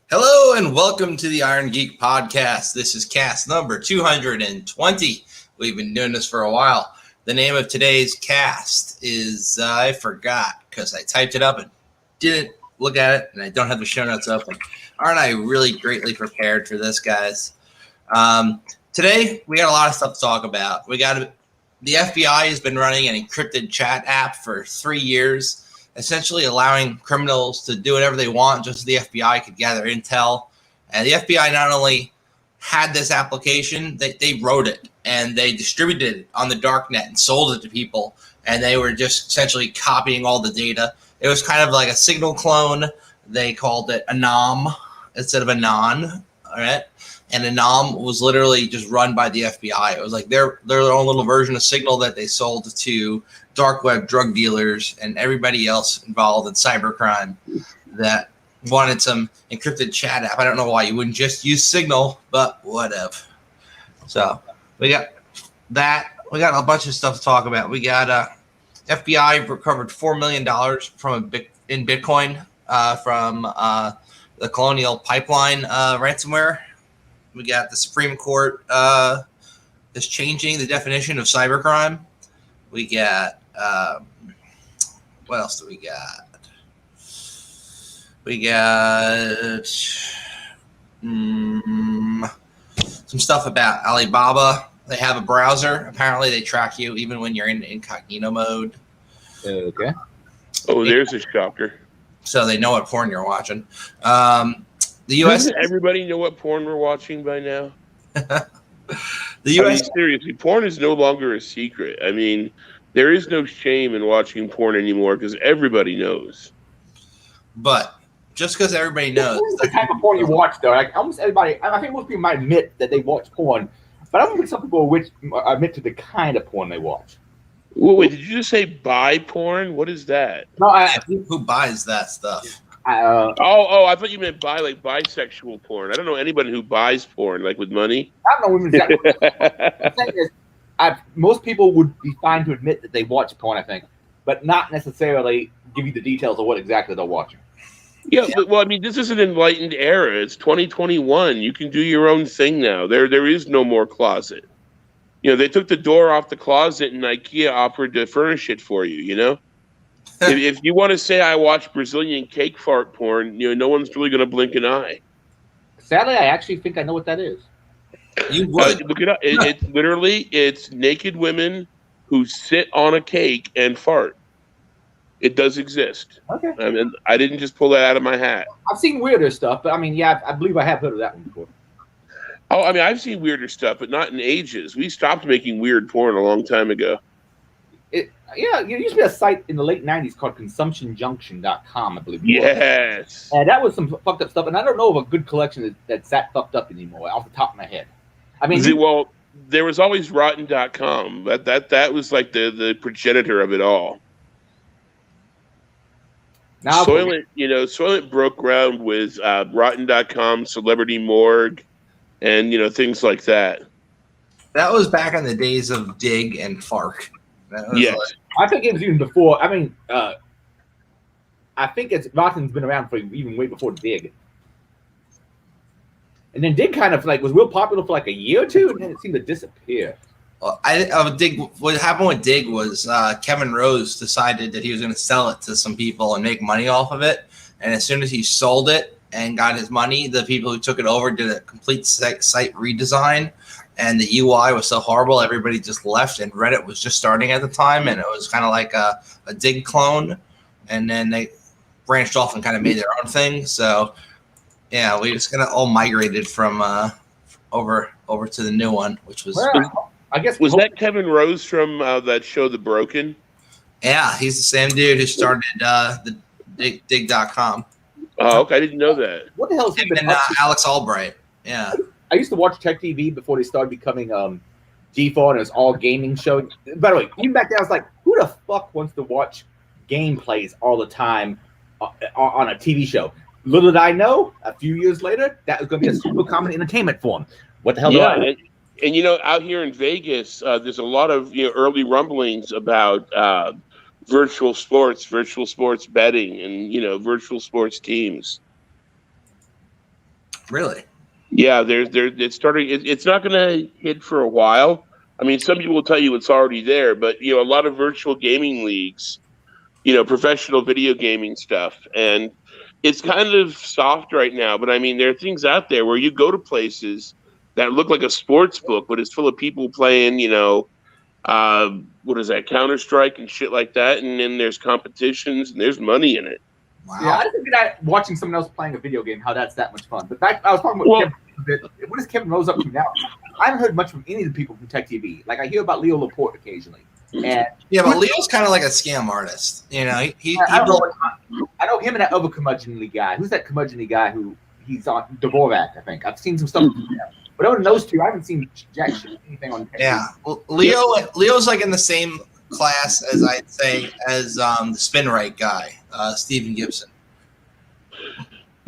Hello and welcome to the Irongeek Podcast. This is cast number 220. We've been doing this for a while. The name of today's cast is, I forgot because I typed it up and didn't look at it, and I don't have the show notes open. Aren't I really greatly prepared for this, guys? Today, we got a lot of stuff to talk about. The FBI has been running an encrypted chat app for 3 years, essentially allowing criminals to do whatever they want just so the FBI could gather intel. And the FBI not only had this application, they wrote it and they distributed it on the darknet and sold it to people. And they were just essentially copying all the data. It was kind of like a signal clone. They called it Anom instead of Anon. All right. And Anom was literally just run by the FBI. It was like their own little version of Signal that they sold to dark web drug dealers and everybody else involved in cybercrime that wanted some encrypted chat app. I don't know why you wouldn't just use Signal, but whatever. So we got that. We got a bunch of stuff to talk about. We got FBI recovered $4 million in Bitcoin from the Colonial Pipeline ransomware. We got the Supreme Court is changing the definition of cybercrime. We got what else do we got? We got some stuff about Alibaba. They have a browser. Apparently, they track you even when you're in incognito mode. Okay. Oh, there's a shocker. So they know what porn you're watching. The U.S. Doesn't everybody know what porn we're watching by now? The U.S. I mean, seriously, porn is no longer a secret. I mean, there is no shame in watching porn anymore because everybody knows. But just because everybody knows. What's the type of porn you watch, though? Like, almost everybody, I think most people might admit that they watch porn, but I don't think some people admit to the kind of porn they watch. Wait, did you just say buy porn? What is that? No, who buys that stuff? I thought you meant buy, like bisexual porn. I don't know anybody who buys porn, like with money. I don't know women exactly. The thing is, most people would be fine to admit that they watch porn, I think, but not necessarily give you the details of what exactly they're watching. Yeah, but, well, I mean, this is an enlightened era. It's 2021. You can do your own thing now. There is no more closet. You know, they took the door off the closet and IKEA offered to furnish it for you, you know? if you want to say I watch Brazilian cake fart porn, you know, no one's really going to blink an eye. Sadly, I actually think I know what that is. You would. Look it up. It's naked women who sit on a cake and fart. It does exist. Okay. I mean, I didn't just pull that out of my hat. I've seen weirder stuff, but I mean, yeah, I believe I have heard of that one before. Oh, I mean, I've seen weirder stuff, but not in ages. We stopped making weird porn a long time ago. There used to be a site in the late 90s called ConsumptionJunction.com, I believe. Yes. And that was some fucked up stuff, and I don't know of a good collection that's that fucked up anymore, off the top of my head. I mean, well, there was always Rotten.com. That was like the progenitor of it all. now Soylent broke ground with Rotten.com, Celebrity Morgue, and things like that. That was back in the days of Dig and Fark. Yes. I think it was even before. I mean, I think Rotten's been around for even way before Dig. And then Dig kind of was real popular for like a year or two, and then it seemed to disappear. Well, Dig. What happened with Dig was Kevin Rose decided that he was going to sell it to some people and make money off of it. And as soon as he sold it and got his money, the people who took it over did a complete site redesign. And the UI was so horrible, everybody just left, and Reddit was just starting at the time, and it was kind of like a Dig clone. And then they branched off and kind of made their own thing. So, yeah, we just kind of all migrated from over to the new one, which was. Well, I guess was that Kevin Rose from that show, The Broken? Yeah, he's the same dude who started the Dig.com. Oh, okay, I didn't know that. What the hell is he been up to? Alex Albright. Yeah. I used to watch Tech TV before they started becoming default, and it was all gaming show. By the way, even back then, I was like, who the fuck wants to watch gameplays all the time on a TV show? Little did I know, a few years later, that was going to be a super common entertainment form. What the hell do I know? And out here in Vegas, there's a lot of early rumblings about virtual sports betting, and virtual sports teams. Really? Yeah, it's starting. It's not going to hit for a while. I mean, some people will tell you it's already there, but a lot of virtual gaming leagues, professional video gaming stuff, and it's kind of soft right now. But I mean, there are things out there where you go to places that look like a sports book, but it's full of people playing, what is that, Counter-Strike and shit like that, and then there's competitions and there's money in it. Wow. Yeah, I just think that watching someone else playing a video game, how that's that much fun. But I was talking about Kevin, what is Kevin Rose up to now? I haven't heard much from any of the people from Tech TV. Like, I hear about Leo Laporte occasionally. And yeah, but Leo's kind of like a scam artist. He I know him and that other curmudgeonly guy. Who's that curmudgeonly guy he's on Dvorak, I think. I've seen some stuff from him. But other than those two, I haven't seen jack shit anything on Tech yeah. TV. Well, Leo's like in the same class as I'd say as the spin right guy, Stephen Gibson.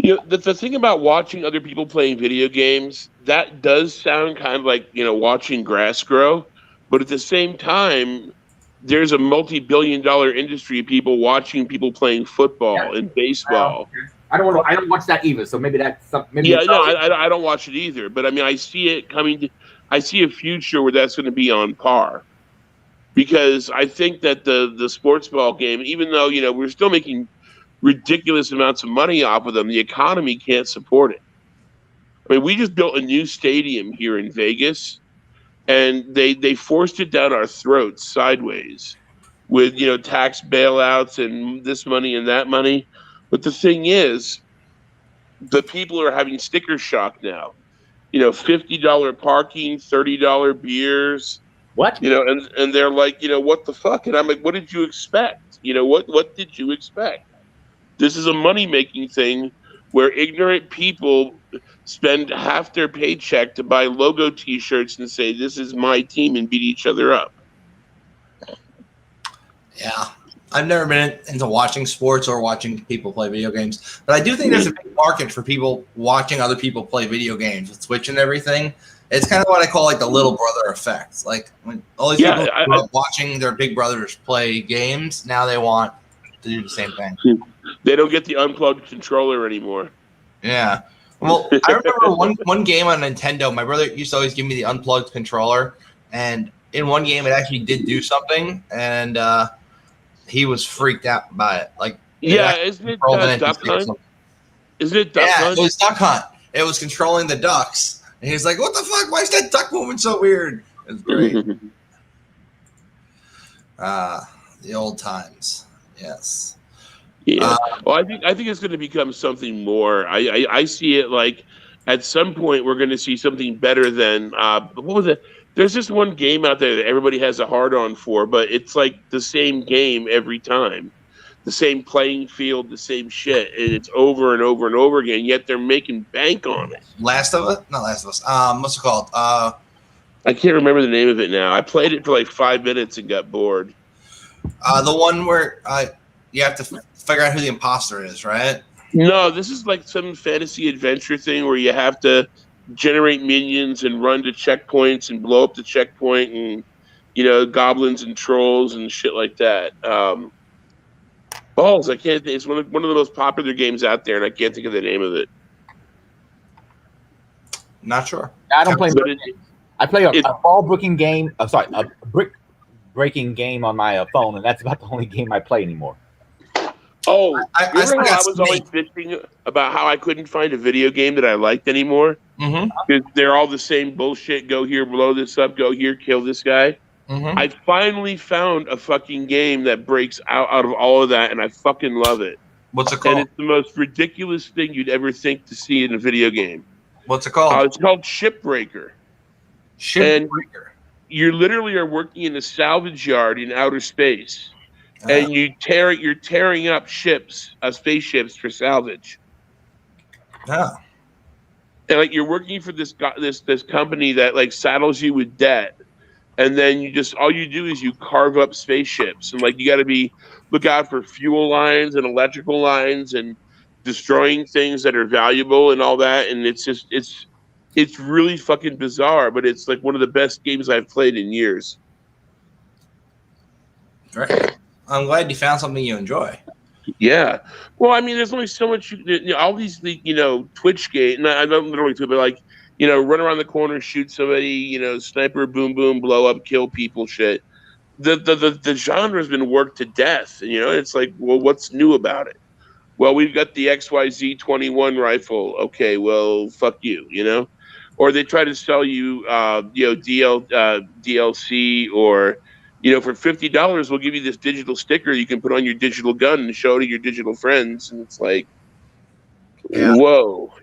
The thing about watching other people playing video games, that does sound kind of like, watching grass grow. But at the same time, there's a multi-billion-dollar industry of people watching people playing football and baseball. I don't watch that either. So maybe that's something. I don't watch it either. But I mean, I see it coming. I see a future where that's going to be on par. Because I think that the sports ball game, even though we're still making ridiculous amounts of money off of them, the economy can't support it. I mean, we just built a new stadium here in Vegas, and they forced it down our throats sideways with tax bailouts and this money and that money. But the thing is, the people are having sticker shock now. $50 parking, $30 beers. What? And they're like, what the fuck? And I'm like, what did you expect? What did you expect? This is a money-making thing where ignorant people spend half their paycheck to buy logo T-shirts and say, this is my team, and beat each other up. Yeah. I've never been into watching sports or watching people play video games, but I do think there's a big market for people watching other people play video games with Twitch and everything. It's kind of what I call like the little brother effect. Like when all these people grew up watching their big brothers play games, now they want to do the same thing. They don't get the unplugged controller anymore. Yeah. Well, I remember one game on Nintendo, my brother used to always give me the unplugged controller, and in one game it actually did do something, and he was freaked out by it. Like, isn't it Duck Hunt? Isn't it Duck Hunt? It was Duck Hunt. It was controlling the ducks. And he was like, what the fuck? Why is that duck moving so weird? It was great. The old times. Yes. Yeah. Well, I think it's going to become something more. I see it like at some point we're going to see something better than what was it? There's this one game out there that everybody has a hard on for, but it's like the same game every time, the same playing field, the same shit, and it's over and over and over again. Yet they're making bank on it. Last of Us? Not Last of Us. What's it called? I can't remember the name of it now. I played it for like 5 minutes and got bored. The one where you have to figure out who the imposter is, right? No, this is like some fantasy adventure thing where you have to generate minions and run to checkpoints and blow up the checkpoint and, goblins and trolls and shit like that. Balls, I can't. It's one of the most popular games out there, and I can't think of the name of it. Not sure. I don't play games. I play a ball breaking game. A brick breaking game on my phone, and that's about the only game I play anymore. Oh, I was always bitching about how I couldn't find a video game that I liked anymore. Because they're all the same bullshit. Go here, blow this up. Go here, kill this guy. I finally found a fucking game that breaks out of all of that, and I fucking love it. What's it called? And it's the most ridiculous thing you'd ever think to see in a video game. What's it called? It's called Shipbreaker. Shipbreaker. You literally are working in a salvage yard in outer space, and you're tearing up ships, spaceships for salvage. Yeah. And like you're working for this company that like saddles you with debt. And then all you do is you carve up spaceships, and like you got to look out for fuel lines and electrical lines and destroying things that are valuable and all that. And it's really fucking bizarre, but it's like one of the best games I've played in years. Right. I'm glad you found something you enjoy. Yeah. Well, I mean, there's only so much. All these, Twitch game. I don't literally do it, but like, run around the corner, shoot somebody, sniper, boom, boom, blow up, kill people, shit. The genre has been worked to death. It's like, well, what's new about it? Well, we've got the XYZ 21 rifle. Okay, well, fuck you. Or they try to sell you, DLC, or for $50, we'll give you this digital sticker you can put on your digital gun and show to your digital friends. And it's like, whoa,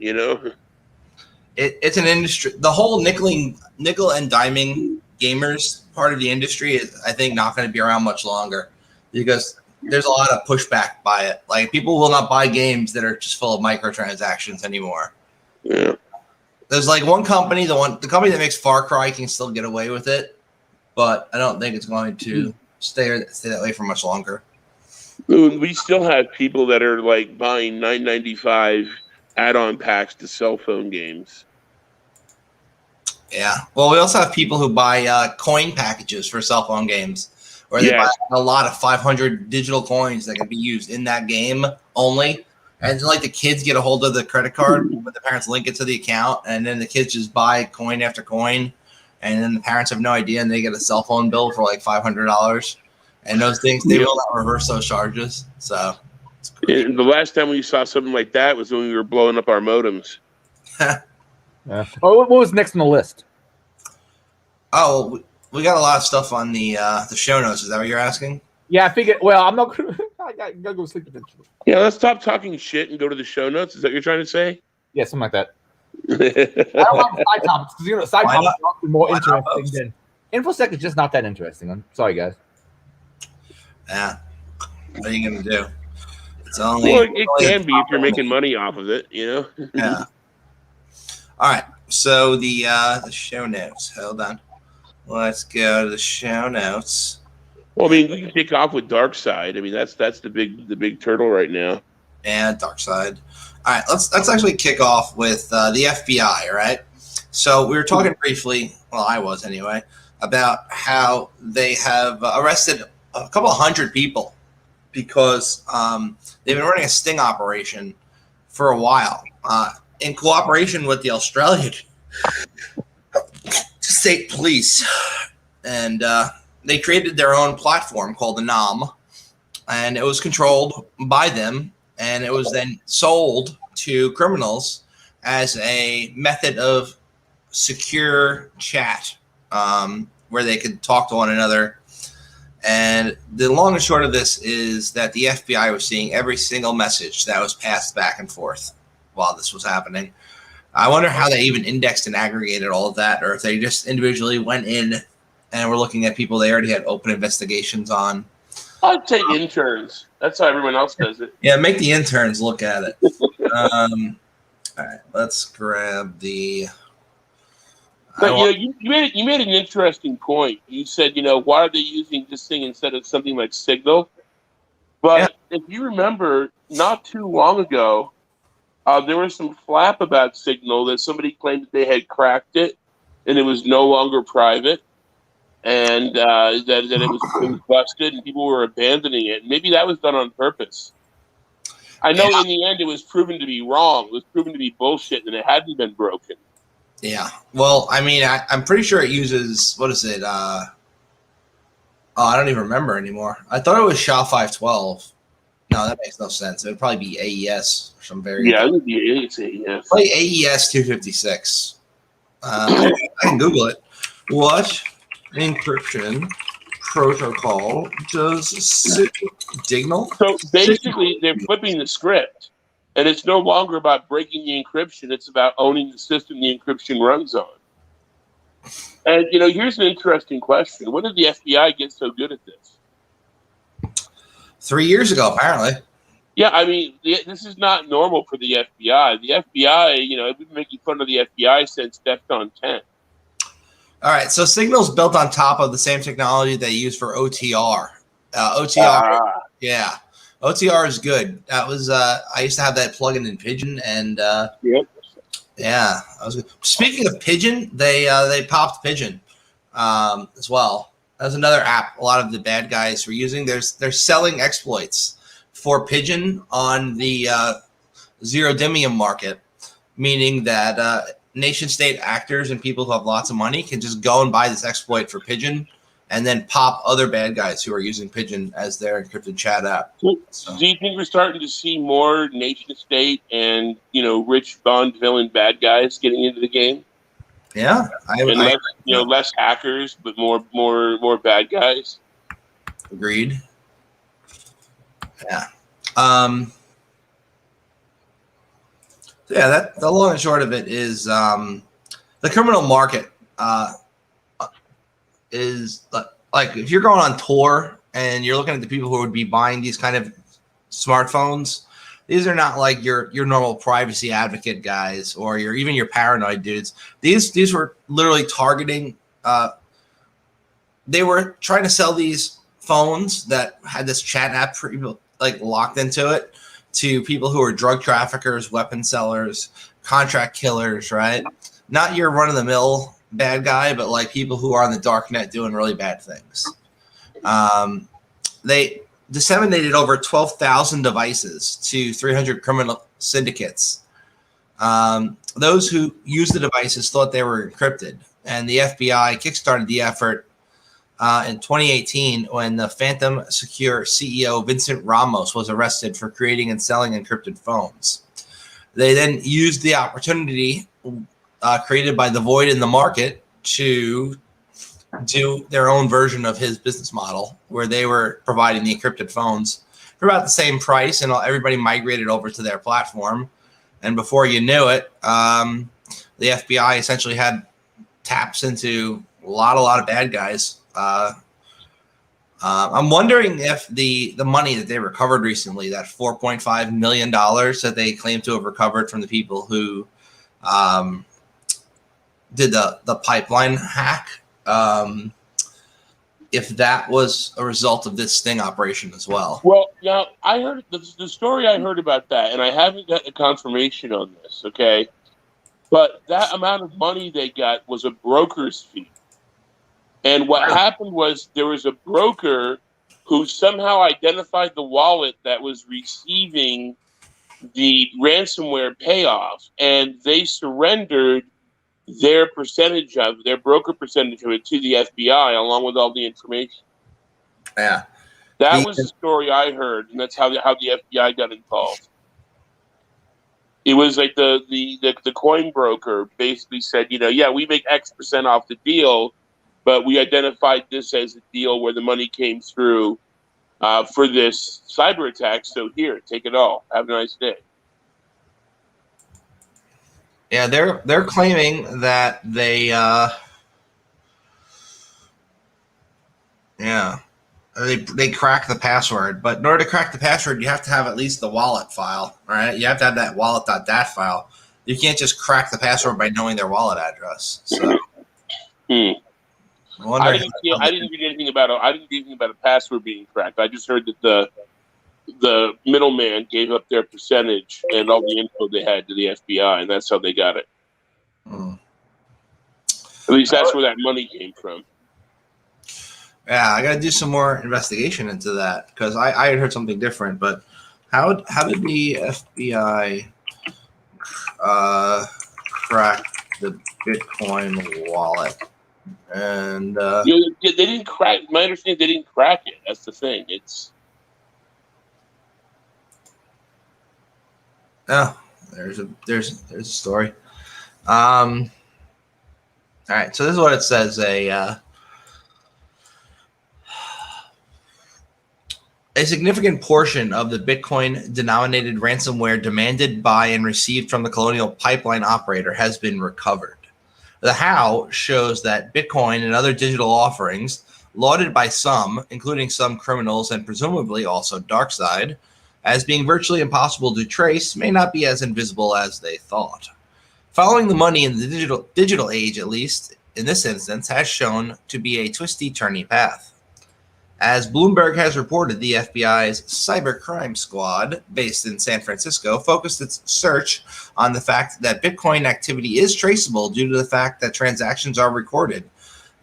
It's an industry. The whole nickel and diming gamers part of the industry is, I think, not going to be around much longer because there's a lot of pushback by it. Like, people will not buy games that are just full of microtransactions anymore. Yeah. There's like one company, the company that makes Far Cry can still get away with it, but I don't think it's going to stay that way for much longer. We still have people that are like buying $9.95 add-on packs to cell phone games. Yeah. Well, we also have people who buy coin packages for cell phone games, where they buy a lot of 500 digital coins that can be used in that game only. And like the kids get a hold of the credit card, but the parents link it to the account, and then the kids just buy coin after coin, and then the parents have no idea, and they get a cell phone bill for like $500. And those things, they will not reverse those charges. So the last time we saw something like that was when we were blowing up our modems. Yeah. Oh, what was next on the list? Oh, we got a lot of stuff on the show notes. Is that what you're asking? Yeah, I figured. Well, I'm not. I gotta go sleep eventually. Yeah, let's stop talking shit and go to the show notes. Is that what you're trying to say? Yeah, something like that. I don't like side topics because side topics are often more interesting than InfoSec is just not that interesting. I'm sorry, guys. Yeah. What are you gonna do? It's only. Well, it can be if you're making money off of it, Yeah. All right. So the show notes. Hold on. Let's go to the show notes. Well, I mean, we can kick off with Dark Side. I mean, that's the big turtle right now. And Dark Side. All right, let's actually kick off with the FBI. All right. So we were talking briefly. Well, I was anyway, about how they have arrested a couple of hundred people because they've been running a sting operation for a while in cooperation with the Australian state police, and they created their own platform called the NOM, and it was controlled by them, and it was then sold to criminals as a method of secure chat where they could talk to one another. And the long and short of this is that the FBI was seeing every single message that was passed back and forth while this was happening. I wonder how they even indexed and aggregated all of that, or if they just individually went in and were looking at people they already had open investigations on. I'd say interns. That's how everyone else does it. Yeah, make the interns look at it. All right, let's grab the. But you made an interesting point. You said, why are they using this thing instead of something like Signal? But if you remember, not too long ago, there was some flap about Signal that somebody claimed that they had cracked it and it was no longer private, and that it was busted and people were abandoning it. Maybe that was done on purpose. I know in the end it was proven to be wrong. It was proven to be bullshit and it hadn't been broken. Yeah. Well, I mean, I'm pretty sure it uses, what is it? I don't even remember anymore. I thought it was SHA-512. No, that makes no sense. It would probably be AES or some variant. Yeah, it would be AES. Probably AES 256. I can Google it. What encryption protocol does Signal? So basically, they're flipping the script. And it's no longer about breaking the encryption. It's about owning the system the encryption runs on. And, here's an interesting question. When did the FBI get so good at this? 3 years ago, apparently. Yeah, I mean, this is not normal for the FBI. The FBI, we've been making fun of the FBI since DEFCON 10. All right, so Signal's built on top of the same technology they use for OTR. Yeah. OTR is good. That was I used to have that plugin in Pigeon, and yep. Yeah, that was good. Speaking of Pigeon, they popped Pigeon as well. That was another app a lot of the bad guys were using. They're selling exploits for Pigeon on the Zerodimium market, meaning that nation-state actors and people who have lots of money can just go and buy this exploit for Pigeon and then pop other bad guys who are using Pigeon as their encrypted chat app. So. Do you think we're starting to see more nation-state and, rich Bond villain bad guys getting into the game? Yeah. Less hackers, but more bad guys? Agreed. Yeah. That the long and short of it is the criminal market is like if you're going on tour and you're looking at the people who would be buying these kind of smartphones, these are not like your normal privacy advocate guys or even your paranoid dudes. These were literally targeting. They were trying to sell these phones that had this chat app for people like locked into it to people who are drug traffickers, weapon sellers, contract killers, right? Not your run-of-the-mill bad guy, but like people who are on the dark net doing really bad things. They disseminated over 12,000 devices to 300 criminal syndicates. Those who used the devices thought they were encrypted, and the FBI kickstarted the effort in 2018 when the Phantom Secure CEO Vincent Ramos was arrested for creating and selling encrypted phones. They then used the opportunity created by the void in the market to do their own version of his business model, where they were providing the encrypted phones for about the same price, and everybody migrated over to their platform. And before you knew it, the FBI essentially had taps into a lot of bad guys. I'm wondering if the money that they recovered recently, that $4.5 million that they claim to have recovered from the people who did the pipeline hack, if that was a result of this sting operation as well. Well, now I heard the story I heard about that, and I haven't gotten a confirmation on this, okay? But that amount of money they got was a broker's fee. And what happened was there was a broker who somehow identified the wallet that was receiving the ransomware payoff, and they surrendered their broker percentage of it to the FBI along with all the information. Yeah. That was the story I heard, and that's how the FBI got involved. It was like the coin broker basically said, we make X percent off the deal, but we identified this as a deal where the money came through for this cyber attack. So here, take it all. Have a nice day. Yeah, they're claiming that they they cracked the password, but in order to crack the password, you have to have at least the wallet file, right? You have to have that wallet.dat file. You can't just crack the password by knowing their wallet address. So. I didn't read anything about a password being cracked. I just heard that the middleman gave up their percentage and all the info they had to the FBI, and that's how they got it. At least that's where that money came from. Yeah, I got to do some more investigation into that because I had heard something different. But how did the FBI crack the Bitcoin wallet? And they didn't crack. My understanding, they didn't crack it. That's the thing. It's there's a story. All right, so this is what it says. A significant portion of the Bitcoin-denominated ransomware demanded by and received from the Colonial Pipeline operator has been recovered. The how shows that Bitcoin and other digital offerings, lauded by some, including some criminals and presumably also DarkSide, as being virtually impossible to trace, may not be as invisible as they thought. Following the money in the digital age, at least in this instance, has shown to be a twisty, turny path. As Bloomberg has reported, the FBI's cybercrime squad, based in San Francisco, focused its search on the fact that Bitcoin activity is traceable due to the fact that transactions are recorded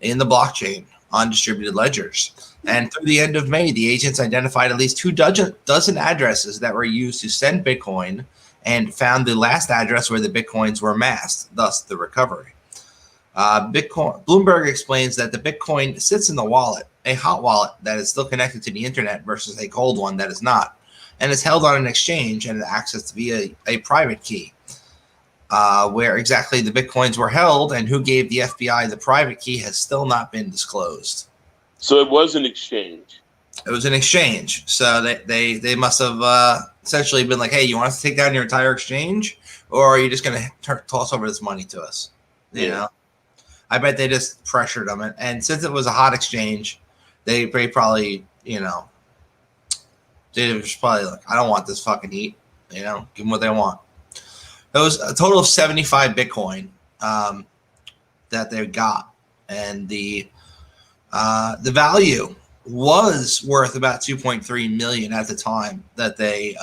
in the blockchain on distributed ledgers. And through the end of May, the agents identified at least 24 addresses that were used to send Bitcoin and found the last address where the Bitcoins were masked, thus the recovery. Bloomberg explains that the Bitcoin sits in the wallet, a hot wallet that is still connected to the internet versus a cold one that is not, and is held on an exchange and accessed via a private key. Where exactly the Bitcoins were held and who gave the FBI the private key has still not been disclosed. So it was an exchange. It was an exchange. So they must have essentially been like, hey, you want us to take down your entire exchange? Or are you just going to toss over this money to us? You know? I bet they just pressured them. And since it was a hot exchange, they probably, you know, they was probably like, I don't want this fucking heat. You know, give them what they want. It was a total of 75 Bitcoin that they got. And the value was worth about 2.3 million at the time that they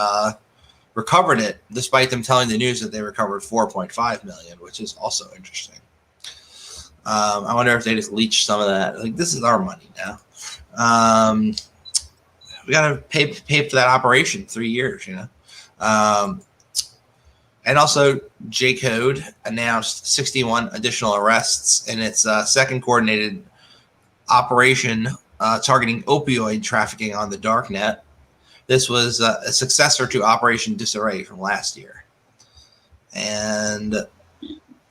recovered it, despite them telling the news that they recovered 4.5 million, which is also interesting. I wonder if they just leached some of that. Like, this is our money now. We got to pay for that operation 3 years, you know. And also, J-Code announced 61 additional arrests in its second coordinated operation targeting opioid trafficking on the darknet. This was a successor to Operation Disarray from last year. And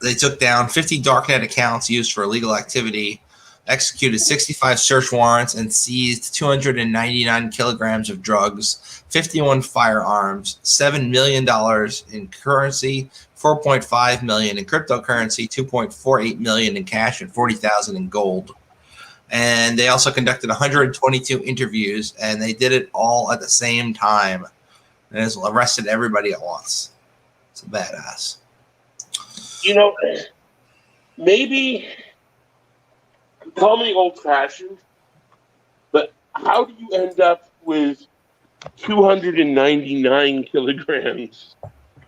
they took down 50 darknet accounts used for illegal activity, executed 65 search warrants, and seized 299 kilograms of drugs, 51 firearms, $7 million in currency, 4.5 million in cryptocurrency, 2.48 million in cash, and 40,000 in gold. And they also conducted 122 interviews, and they did it all at the same time. And just arrested everybody at once. It's a badass. You know, maybe call me old-fashioned, but how do you end up with 299 kilograms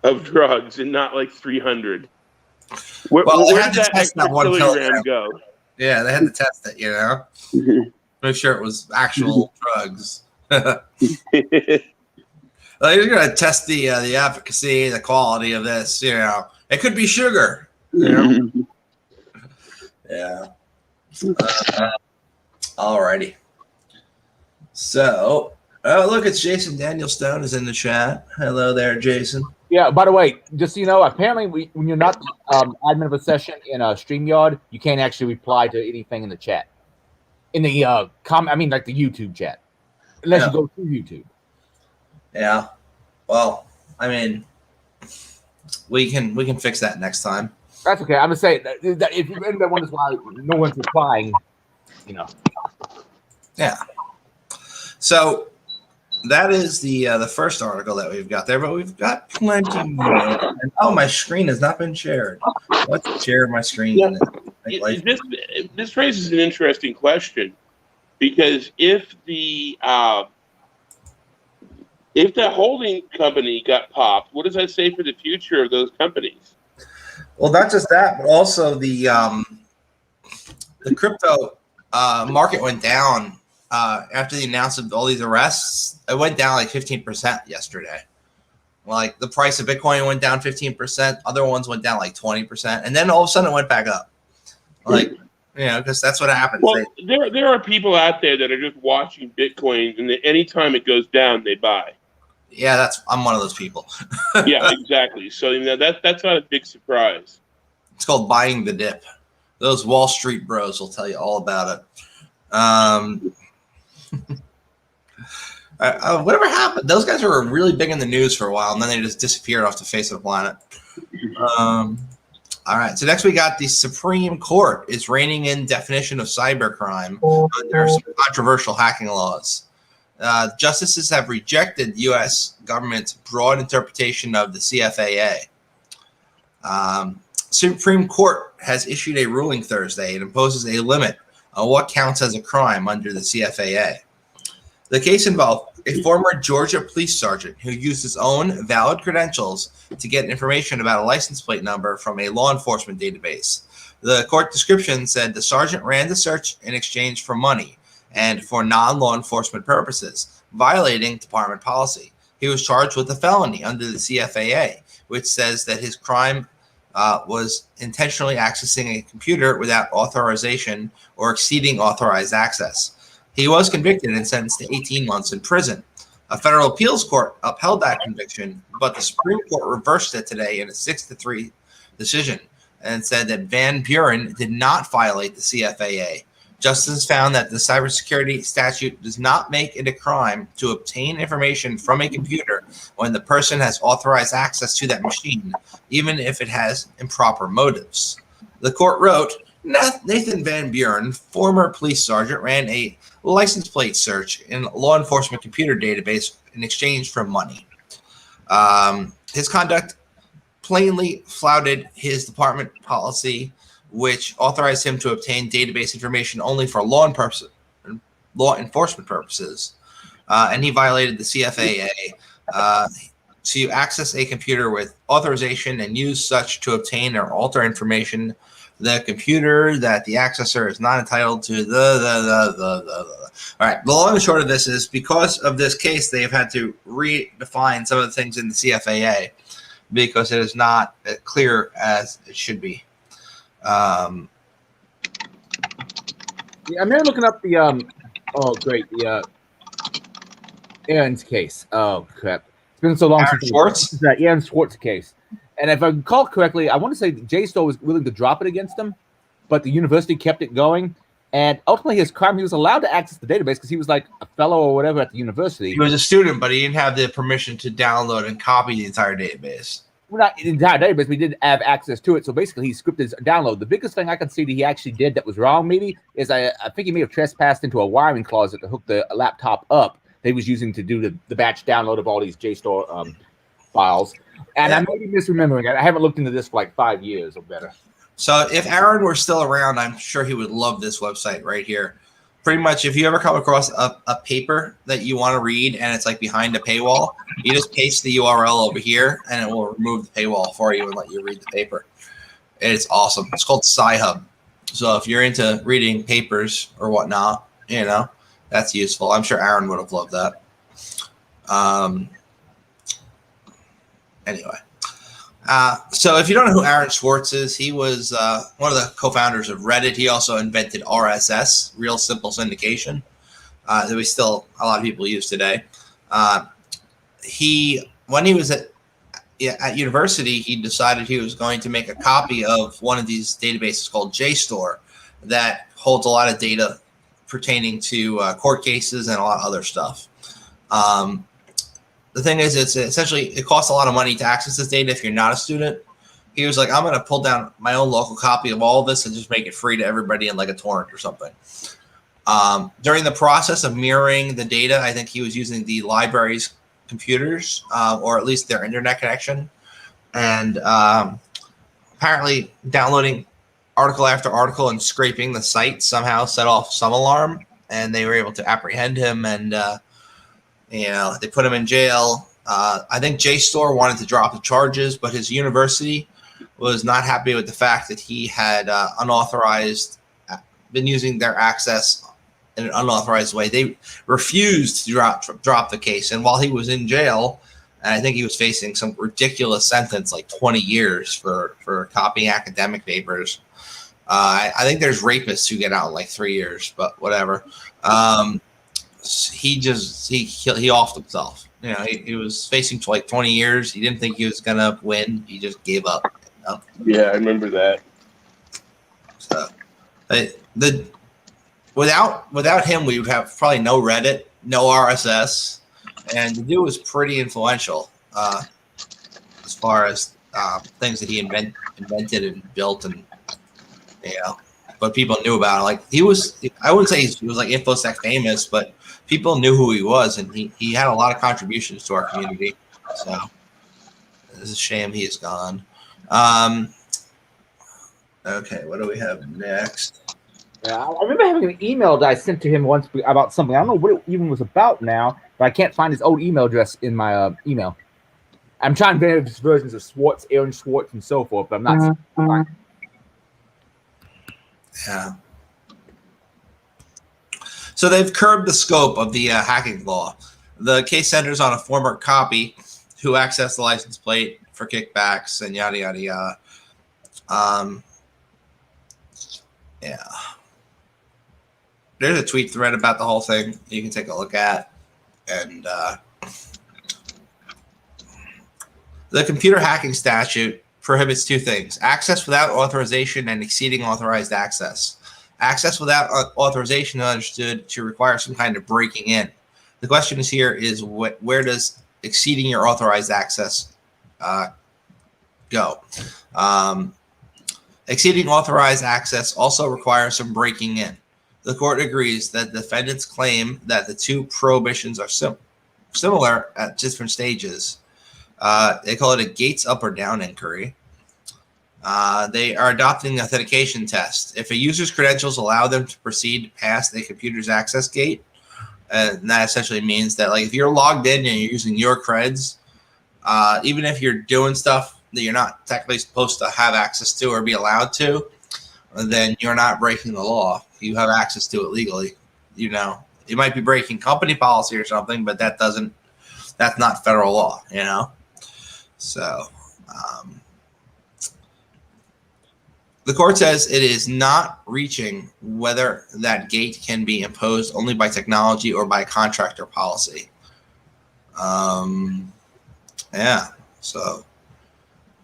of drugs and not like 300? Where did that extra kilogram go? Yeah, they had to test it, you know, make sure it was actual drugs. Like, you're gonna test the efficacy, the quality of this. You know, it could be sugar. You know? Yeah. Alrighty. So, look, it's Jason Daniel Stone is in the chat. Hello there, Jason. Yeah, by the way, just so you know, apparently when you're not admin of a session in a StreamYard, you can't actually reply to anything in the chat. In the like the YouTube chat. Unless you go through YouTube. Yeah. Well, I mean, we can fix that next time. That's okay. I'm gonna say that if anybody wonders why no one's replying, you know. Yeah. So that is the first article that we've got there, but we've got plenty more. And, my screen has not been shared. Let's share my screen. Yeah. This raises an interesting question, because if the holding company got popped, what does that say for the future of those companies? Well, not just that, but also the crypto market went down after the announcement of all these arrests. It went down like 15% yesterday. Like, the price of Bitcoin went down 15%. Other ones went down like 20%, and then all of a sudden it went back up. Like, you know, because that's what happens. Well, there are people out there that are just watching Bitcoin, and anytime it goes down, they buy. Yeah, I'm one of those people. Yeah, exactly. So, you know, that's not a big surprise. It's called buying the dip. Those Wall Street bros will tell you all about it. Whatever happened? Those guys were really big in the news for a while, and then they just disappeared off the face of the planet. All right. So next we got the Supreme Court is reining in definition of cybercrime under some controversial hacking laws. Justices have rejected the U.S. government's broad interpretation of the CFAA. Supreme Court has issued a ruling Thursday. It imposes a limit on what counts as a crime under the CFAA. The case involved a former Georgia police sergeant who used his own valid credentials to get information about a license plate number from a law enforcement database. The court description said the sergeant ran the search in exchange for money and for non-law enforcement purposes, violating department policy. He was charged with a felony under the CFAA, which says that his crime was intentionally accessing a computer without authorization or exceeding authorized access. He was convicted and sentenced to 18 months in prison. A federal appeals court upheld that conviction, but the Supreme Court reversed it today in a 6-3 decision and said that Van Buren did not violate the CFAA. Justice found that the cybersecurity statute does not make it a crime to obtain information from a computer when the person has authorized access to that machine, even if it has improper motives. The court wrote, Nathan Van Buren, former police sergeant, ran a license plate search in a law enforcement computer database in exchange for money. His conduct plainly flouted his department policy, which authorized him to obtain database information only for law enforcement purposes, and he violated the CFAA to access a computer with authorization and use such to obtain or alter information. The computer that the accessor is not entitled to All right. The long and short of this is because of this case, they have had to redefine some of the things in the CFAA because it is not as clear as it should be. I'm here looking up the the Aaron's case. Oh crap! It's been so long Aaron since Schwartz? that Aaron Schwartz case. And if I recall correctly, I want to say JSTOR was willing to drop it against him, but the university kept it going. And ultimately, his crime, he was allowed to access the database because he was like a fellow or whatever at the university. He was a student, but he didn't have the permission to download and copy the entire database. Well, not the entire database, but he didn't have access to it. So basically, he scripted his download. The biggest thing I can see that he actually did that was wrong, maybe, is I think he may have trespassed into a wiring closet to hook the laptop up that he was using to do the batch download of all these JSTOR files. And I may be misremembering it. I haven't looked into this for like 5 years or better. So if Aaron were still around, I'm sure he would love this website right here. Pretty much, if you ever come across a paper that you want to read and it's like behind a paywall, you just paste the URL over here and it will remove the paywall for you and let you read the paper. It's awesome. It's called Sci-Hub. So if you're into reading papers or whatnot, you know, that's useful. I'm sure Aaron would have loved that. Anyway. So if you don't know who Aaron Schwartz is, he was one of the co-founders of Reddit. He also invented RSS, Real Simple Syndication, that we still a lot of people use today. When he was at university, he decided he was going to make a copy of one of these databases called JSTOR that holds a lot of data pertaining to court cases and a lot of other stuff. The thing is, it's essentially, it costs a lot of money to access this data if you're not a student. He was like, I'm going to pull down my own local copy of all of this and just make it free to everybody in like a torrent or something. During the process of mirroring the data, I think he was using the library's computers, or at least their internet connection. And apparently downloading article after article and scraping the site somehow set off some alarm, and they were able to apprehend him and they put him in jail. I think JSTOR wanted to drop the charges, but his university was not happy with the fact that he had been using their access in an unauthorized way. They refused to drop the case. And while he was in jail, and I think he was facing some ridiculous sentence, like 20 years for copying academic papers. I think there's rapists who get out in like 3 years, but whatever. He offed himself. You know, he was facing like 20 years. He didn't think he was gonna win. He just gave up. You know? Yeah, I remember that. So, without him, we would have probably no Reddit, no RSS, and the dude was pretty influential as far as things that he invented and built, and but people knew about it. Like I wouldn't say he was like InfoSec famous, but people knew who he was, and he had a lot of contributions to our community. So it's a shame he is gone. Okay, what do we have next? Yeah, I remember having an email that I sent to him once about something. I don't know what it even was about now, but I can't find his old email address in my email. I'm trying various versions of Schwartz, Aaron Schwartz, and so forth, but I'm not. Yeah. So they've curbed the scope of the hacking law. The case centers on a former copy who accessed the license plate for kickbacks and yada, yada, yada. Yeah. There's a tweet thread about the whole thing you can take a look at. And the computer hacking statute prohibits two things: access without authorization and exceeding authorized access. Access without authorization is understood to require some kind of breaking in. The question is where does exceeding your authorized access go? Exceeding authorized access also requires some breaking in. The court agrees that defendants claim that the two prohibitions are similar at different stages. They call it a gates up or down inquiry. They are adopting the authentication test. If a user's credentials allow them to proceed past a computer's access gate, and that essentially means that, like, if you're logged in and you're using your creds, even if you're doing stuff that you're not technically supposed to have access to or be allowed to, then you're not breaking the law. You have access to it legally. You know, you might be breaking company policy or something, but that's not federal law, you know? So, the court says it is not reaching whether that gate can be imposed only by technology or by contractor policy. Yeah, so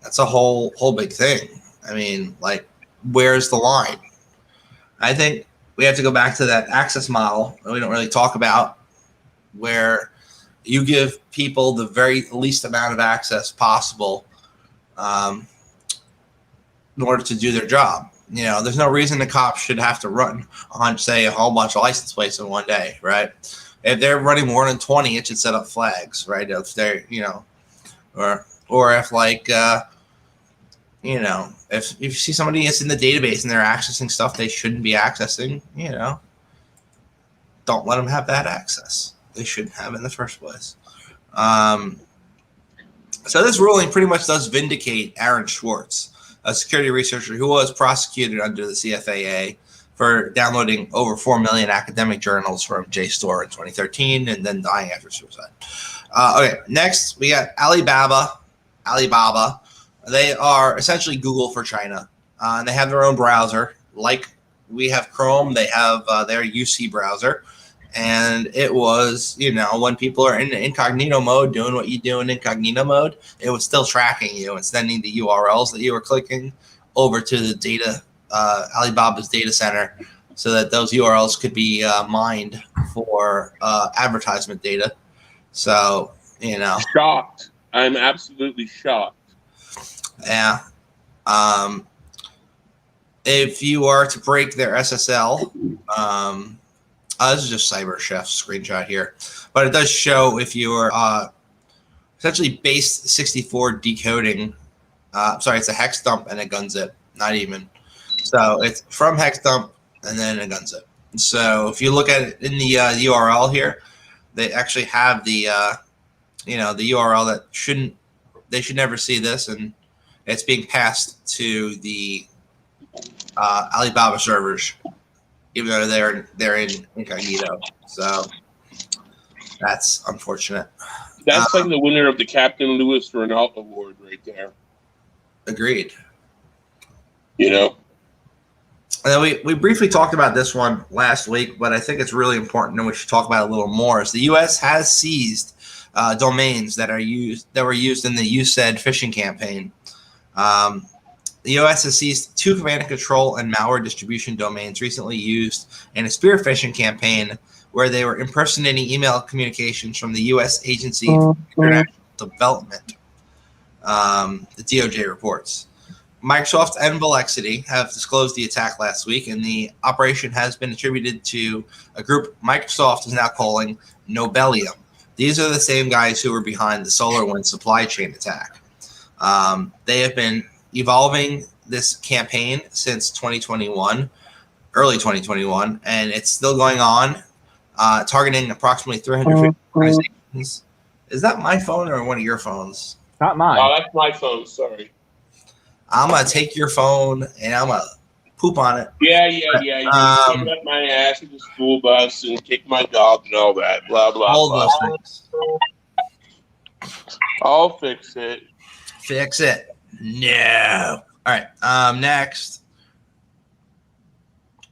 that's a whole big thing. I mean, like, where's the line? I think we have to go back to that access model that we don't really talk about, where you give people the very least amount of access possible in order to do their job. You know, there's no reason the cops should have to run on, say, a whole bunch of license plates in one day, right? If they're running more than 20, it should set up flags, right? If they're, you know, or if, like, you know, if you see somebody that's in the database and they're accessing stuff they shouldn't be accessing, you know, don't let them have that access. They shouldn't have in the first place. So this ruling pretty much does vindicate Aaron Schwartz, a security researcher who was prosecuted under the CFAA for downloading over 4 million academic journals from JSTOR in 2013 and then dying after suicide. Okay, next we got Alibaba. They are essentially Google for China. And they have their own browser. Like we have Chrome, they have their UC browser. And it was, you know, when people are in incognito mode, doing what you do in incognito mode, it was still tracking you and sending the URLs that you were clicking over to the data, Alibaba's data center, so that those URLs could be mined for advertisement data. So, you know. Shocked. I'm absolutely shocked. Yeah. If you are to break their SSL, this is just Cyber Chef's screenshot here, but it does show if you are essentially base 64 decoding. Sorry, it's a hex dump and a gun zip, not even. So it's from hex dump and then a gun zip. So if you look at it in the URL here, they actually have the you know, the URL that they should never see this, and it's being passed to the Alibaba servers, even though they're in incognito. So that's unfortunate. That's like the winner of the Captain Louis Renault Award right there. Agreed. You know? And then we briefly talked about this one last week, but I think it's really important and we should talk about it a little more. Is the U.S. has seized domains that were used in the USAID phishing campaign. The U.S. has seized 2 command and control and malware distribution domains recently used in a spear phishing campaign where they were impersonating email communications from the U.S. Agency for International Development. The DOJ reports. Microsoft and Velexity have disclosed the attack last week, and the operation has been attributed to a group Microsoft is now calling Nobelium. These are the same guys who were behind the SolarWinds supply chain attack. They have been evolving this campaign since 2021, early 2021, and it's still going on. targeting approximately 350 organizations. Is that my phone or one of your phones? Not mine. Oh, that's my phone. Sorry. I'm gonna take your phone and I'm gonna poop on it. Yeah. You shove it up my ass in the school bus and kick my dog and all that. Blah blah. All blah. those things. I'll fix it. Fix it. No. All right. Next.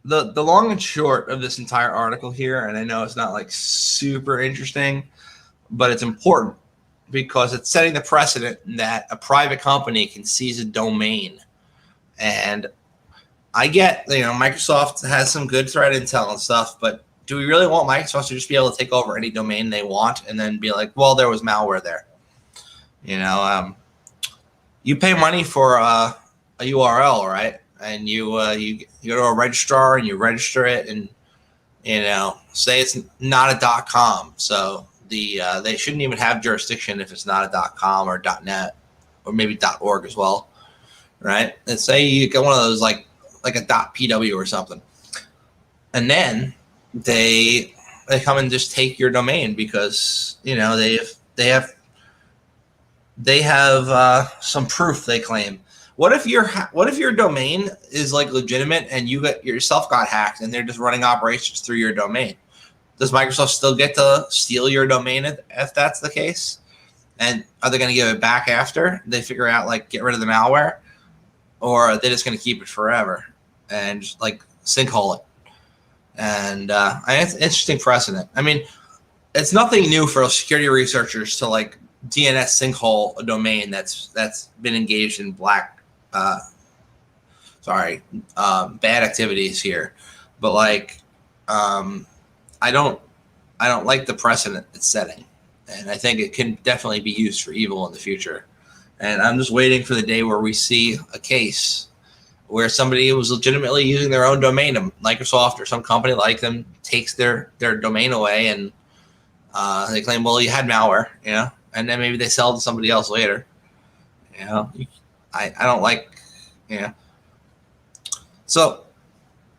The long and short of this entire article here, and I know it's not like super interesting, but it's important because it's setting the precedent that a private company can seize a domain. And I get, Microsoft has some good threat intel and stuff, but do we really want Microsoft to just be able to take over any domain they want and then be like, well, there was malware there? You pay money for a URL, right? And you go to a registrar and you register it, and say it's not a .com, so they shouldn't even have jurisdiction if it's not a .com or .net or maybe .org as well, right? And say you get one of those like a .pw or something, and then they come and just take your domain because they have some proof they claim. What if your domain is like legitimate and you yourself got hacked and they're just running operations through your domain? Does Microsoft still get to steal your domain if that's the case? And are they going to give it back after they figure out get rid of the malware, or are they just going to keep it forever and just sinkhole it? And it's an interesting precedent. I mean, it's nothing new for security researchers to DNS sinkhole a domain that's been engaged in bad activities here, but I don't like the precedent it's setting, and I think it can definitely be used for evil in the future. And I'm just waiting for the day where we see a case where somebody was legitimately using their own domain, and Microsoft or some company like them takes their domain away, and they claim, well, you had malware, and then maybe they sell to somebody else later. I don't like, So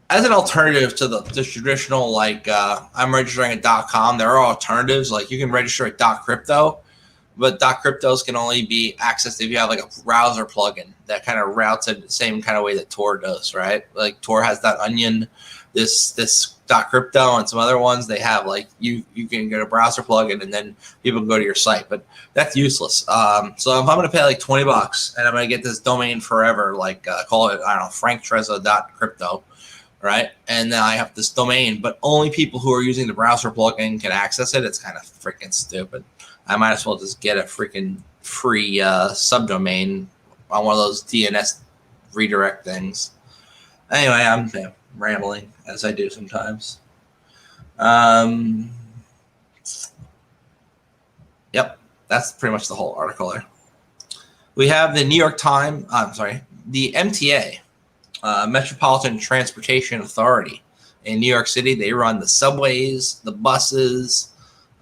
as an alternative to the traditional, I'm registering at .com, there are alternatives. You can register at .crypto, but .cryptos can only be accessed if you have a browser plugin that kind of routes it the same kind of way that Tor does, right? Tor has .onion, this .crypto, and some other ones. They have you can get a browser plugin and then people can go to your site, but that's useless. So if I'm going to pay $20 and I'm going to get this domain forever, call it, I don't know, franktreza.crypto, right? And then I have this domain, but only people who are using the browser plugin can access it. It's kind of freaking stupid. I might as well just get a freaking free subdomain on one of those DNS redirect things. Anyway, I'm rambling as I do sometimes. Yep, that's pretty much the whole article there. We have the the MTA, Metropolitan Transportation Authority in New York City. They run the subways, the buses,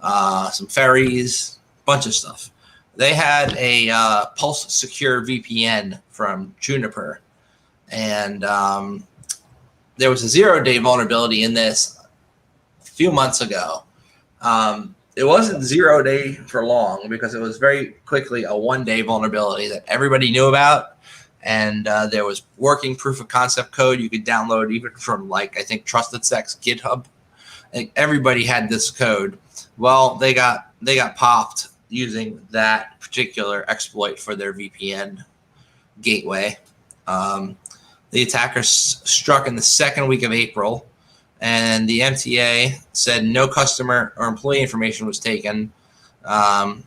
some ferries, bunch of stuff. They had a Pulse Secure VPN from Juniper, and there was a 0-day vulnerability in this a few months ago. It wasn't 0-day for long because it was very quickly a 1-day vulnerability that everybody knew about. And there was working proof of concept code you could download even from I think TrustedSec's GitHub. Everybody had this code. Well, they got popped using that particular exploit for their VPN gateway. The attackers struck in the second week of April, and the MTA said no customer or employee information was taken. One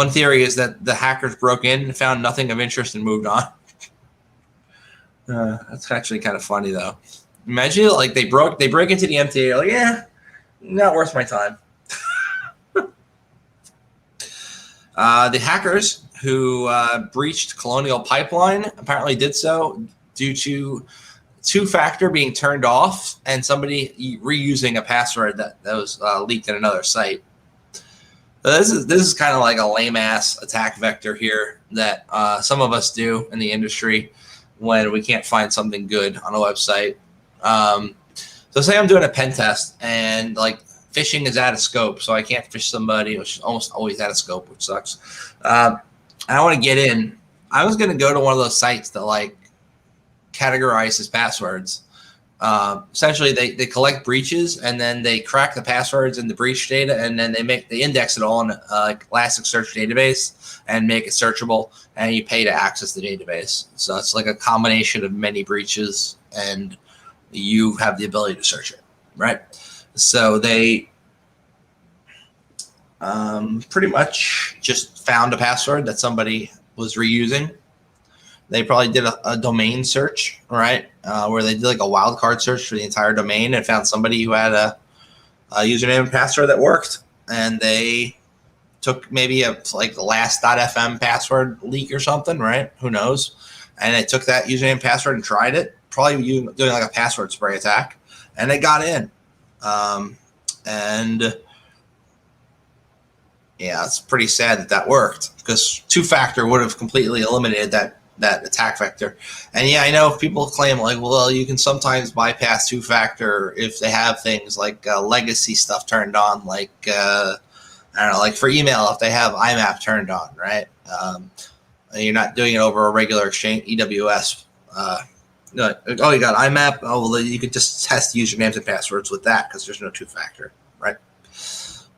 theory is that the hackers broke in, found nothing of interest, and moved on. That's actually kind of funny, though. Imagine they break into the MTA, yeah, not worth my time. The hackers who breached Colonial Pipeline apparently did so due to two-factor being turned off and somebody reusing a password that was leaked in another site. So this is kind of like a lame-ass attack vector here that some of us do in the industry when we can't find something good on a website. So say I'm doing a pen test and like phishing is out of scope, so I can't fish somebody, which is almost always out of scope, which sucks. I want to get in. I was going to go to one of those sites that like categorizes passwords. Essentially, they collect breaches and then they crack the passwords in the breach data, and then they index it all in like Elasticsearch database and make it searchable, and you pay to access the database. So it's like a combination of many breaches, and you have the ability to search it, right? So they pretty much just found a password that somebody was reusing. They probably did a domain search, right, where they did like a wildcard search for the entire domain and found somebody who had a username and password that worked. And they took maybe a like the last.fm password leak or something, right? Who knows? And they took that username and password and tried it, probably doing like a password spray attack, and they got in. And yeah, it's pretty sad that worked, because two-factor would have completely eliminated that attack vector. And yeah, I know people claim like, well, you can sometimes bypass two-factor if they have things like legacy stuff turned on, like I don't know, like for email if they have IMAP turned on, right? And you're not doing it over a regular exchange EWS. Oh, you got IMAP. Oh, well, you could just test usernames and passwords with that because there's no two-factor, right?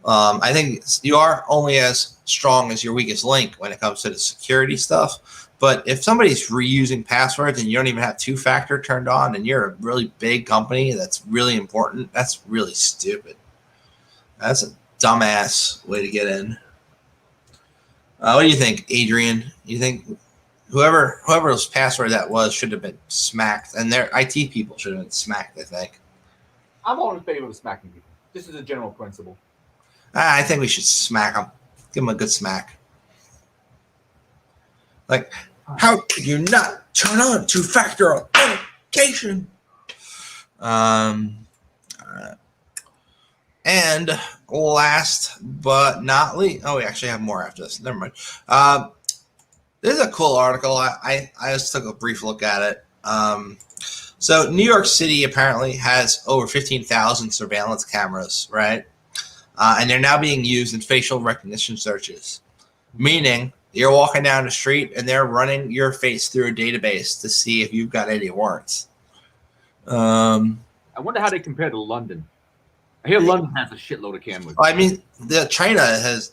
I think you are only as strong as your weakest link when it comes to the security stuff. But if somebody's reusing passwords and you don't even have two-factor turned on and you're a really big company that's really important, that's really stupid. That's a dumbass way to get in. What do you think, Adrian? You think whoever's password that was should have been smacked, and their IT people should have been smacked, I think. I'm all in favor of smacking people. This is a general principle. I think we should smack them. Give them a good smack. Like, how could you not turn on two-factor authentication? And last but not least, we actually have more after this. Never mind. This is a cool article. I just took a brief look at it. So New York City apparently has over 15,000 surveillance cameras, right? And they're now being used in facial recognition searches, meaning you're walking down the street and they're running your face through a database to see if you've got any warrants. I wonder how they compare to London. I hear London has a shitload of cameras. I mean, China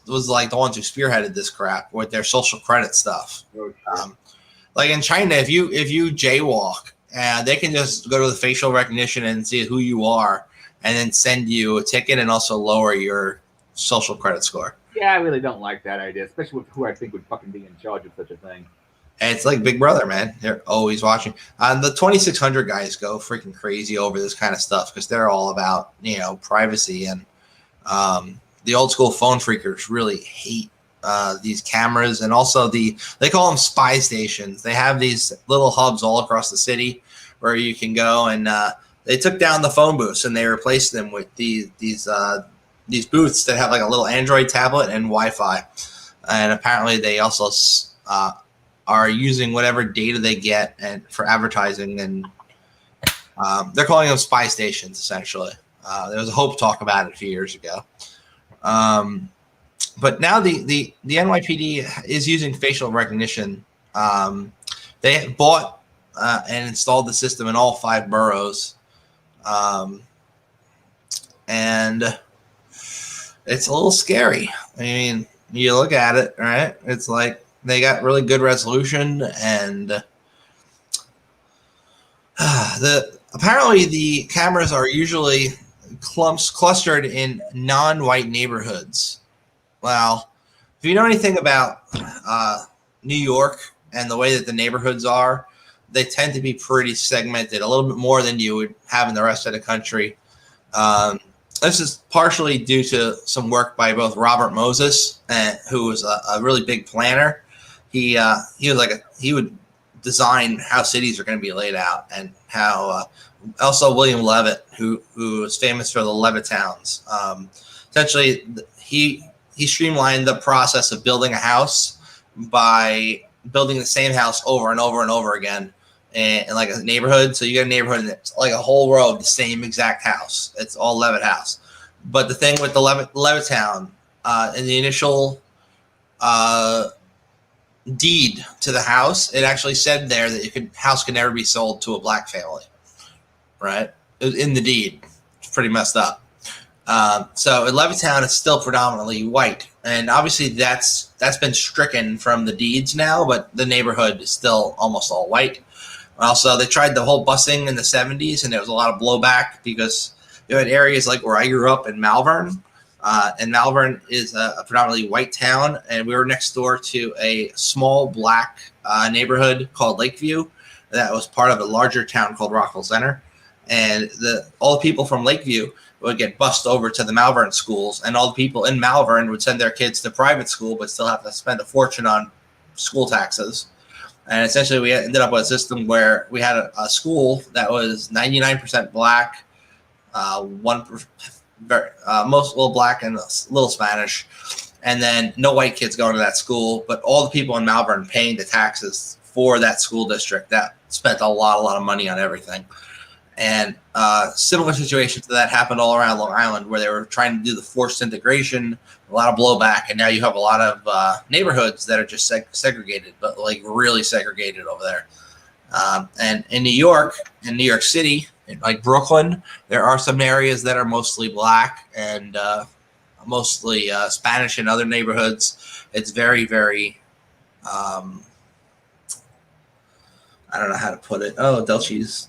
was like the ones who spearheaded this crap with their social credit stuff. Like in China, if you jaywalk, they can just go to the facial recognition and see who you are, and then send you a ticket and also lower your social credit score. Yeah, I really don't like that idea, especially with who I think would fucking be in charge of such a thing. And it's like Big Brother, man. They're always watching. The 2600 guys go freaking crazy over this kind of stuff because they're all about, privacy. And the old school phone freakers really hate these cameras. And also they call them spy stations. They have these little hubs all across the city where you can go, and they took down the phone booths and they replaced them with these booths that have like a little Android tablet and Wi-Fi. And apparently they also are using whatever data they get and for advertising, and they're calling them spy stations essentially. There was a Hope talk about it a few years ago. But now the NYPD is using facial recognition. They bought and installed the system in all 5 boroughs. And it's a little scary. I mean, you look at it, right? It's like they got really good resolution, and apparently the cameras are usually clustered in non-white neighborhoods. Well, if you know anything about New York and the way that the neighborhoods are, they tend to be pretty segmented, a little bit more than you would have in the rest of the country. This is partially due to some work by both Robert Moses, who was a really big planner. He would design how cities are going to be laid out, and how also William Levitt, who was famous for the Levittowns. Essentially, he streamlined the process of building a house by building the same house over and over and over again, and like a neighborhood. So you got a neighborhood that's like a whole road, the same exact house. It's all Levitt house. But the thing with the Levittown, in the initial deed to the house, it actually said there that house could never be sold to a black family. Right? It was in the deed. It's pretty messed up. So in Levittown, it's still predominantly white, and obviously that's been stricken from the deeds now. But the neighborhood is still almost all white. Also, they tried the whole busing in the 70s, and there was a lot of blowback because you had areas like where I grew up in Malvern, and Malvern is a predominantly white town, and we were next door to a small black neighborhood called Lakeview that was part of a larger town called Rockville Center, and all the people from Lakeview would get bussed over to the Malvern schools, and all the people in Malvern would send their kids to private school but still have to spend a fortune on school taxes. And essentially, we ended up with a system where we had a school that was 99% black, most little black and a little Spanish, and then no white kids going to that school. But all the people in Malvern paying the taxes for that school district that spent a lot of money on everything. And similar situations to that happened all around Long Island, where they were trying to do the forced integration, a lot of blowback, and now you have a lot of neighborhoods that are just segregated, but like really segregated over there. And in New York City, like Brooklyn, there are some areas that are mostly black and mostly Spanish in other neighborhoods. It's very, very, I don't know how to put it. Oh, Delchi's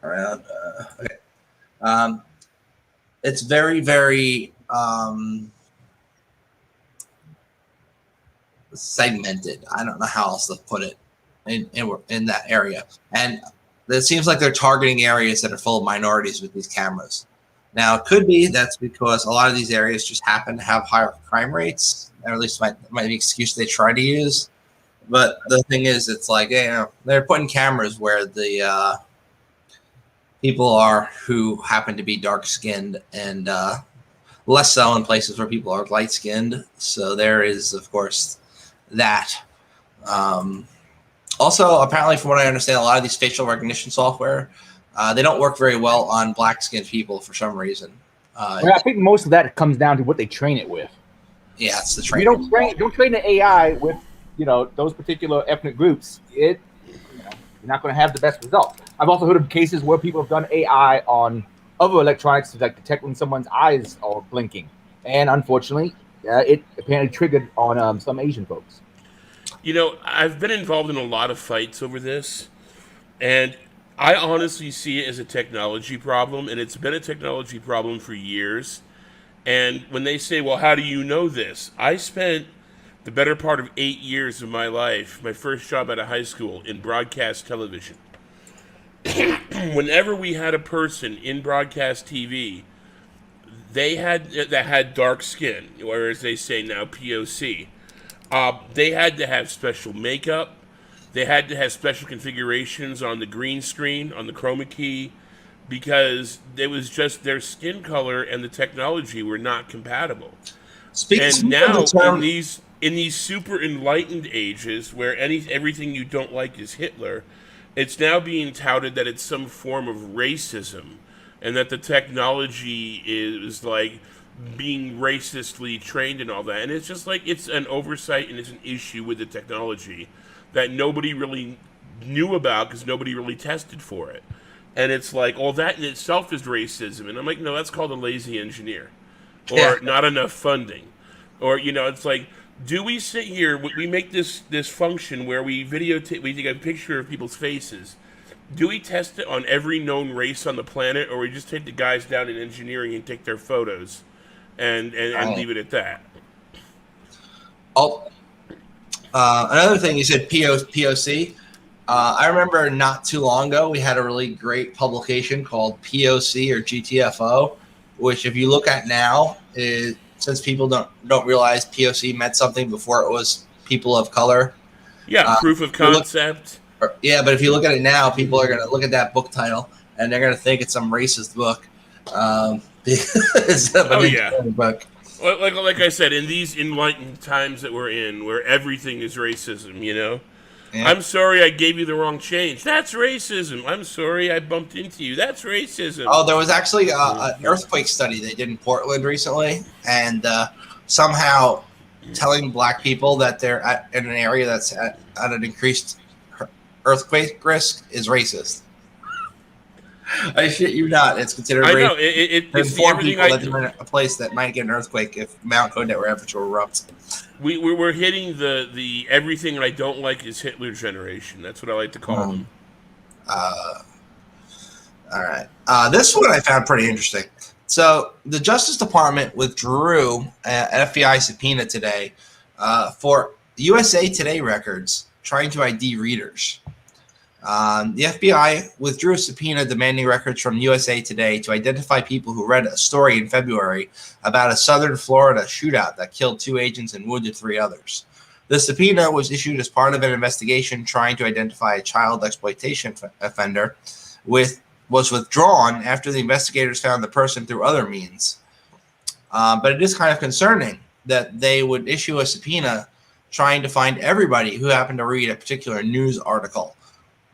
around. Okay. It's very, very segmented. I don't know how else to put it in that area. And it seems like they're targeting areas that are full of minorities with these cameras. Now, it could be that's because a lot of these areas just happen to have higher crime rates, or at least might be an excuse they try to use. But the thing is, it's like, they're putting cameras where the people are who happen to be dark-skinned, and less so in places where people are light-skinned. So there is, of course, that. Also, apparently, from what I understand, a lot of these facial recognition software, they don't work very well on black-skinned people for some reason. I think most of that comes down to what they train it with. Yeah, it's the training. You don't train the AI with those particular ethnic groups. You're not going to have the best results. I've also heard of cases where people have done AI on other electronics to detect when someone's eyes are blinking, and unfortunately, it apparently triggered on some Asian folks. I've been involved in a lot of fights over this, and I honestly see it as a technology problem, and it's been a technology problem for years. And when they say, well, how do you know this? I spent the better part of 8 years of my life, my first job out of high school, in broadcast television. Whenever we had a person in broadcast TV, that had dark skin, or as they say now, POC, they had to have special makeup. They had to have special configurations on the green screen, on the chroma key, because it was just their skin color and the technology were not compatible. And now, in these super enlightened ages where everything you don't like is Hitler, it's now being touted that it's some form of racism, and that the technology is like being racistly trained and all that. And it's just like, it's an oversight and it's an issue with the technology that nobody really knew about because nobody really tested for it. And it's like, well, that in itself is racism. And I'm like, no, that's called a lazy engineer, or not enough funding. Or, it's like, do we sit here, we make this function where we videotape, we take a picture of people's faces. Do we test it on every known race on the planet, or we just take the guys down in engineering and take their photos and leave it at that? Another thing, you said POC. I remember not too long ago, we had a really great publication called POC or GTFO, which if you look at now, since people don't realize POC meant something before it was people of color. Yeah, proof of concept. But if you look at it now, people are going to look at that book title and they're going to think it's some racist book. Book. Like I said, in these enlightened times that we're in, where everything is racism, Yeah. I'm sorry I gave you the wrong change. That's racism. I'm sorry I bumped into you. That's racism. Oh, there was actually an earthquake study they did in Portland recently, and somehow telling black people that they're in an area that's at an increased earthquake risk is racist. I shit you not. It's considered I know. racist. It's inform everything people that they're in a place that might get an earthquake if Mount Hood ever erupts. We're hitting the everything I don't like is Hitler generation. That's what I like to call them. All right. This one I found pretty interesting. So the Justice Department withdrew an FBI subpoena today for USA Today records trying to ID readers. The FBI withdrew a subpoena demanding records from USA Today to identify people who read a story in February about a southern Florida shootout that killed 2 agents and wounded 3 others. The subpoena was issued as part of an investigation trying to identify a child exploitation offender, was withdrawn after the investigators found the person through other means. But it is kind of concerning that they would issue a subpoena trying to find everybody who happened to read a particular news article.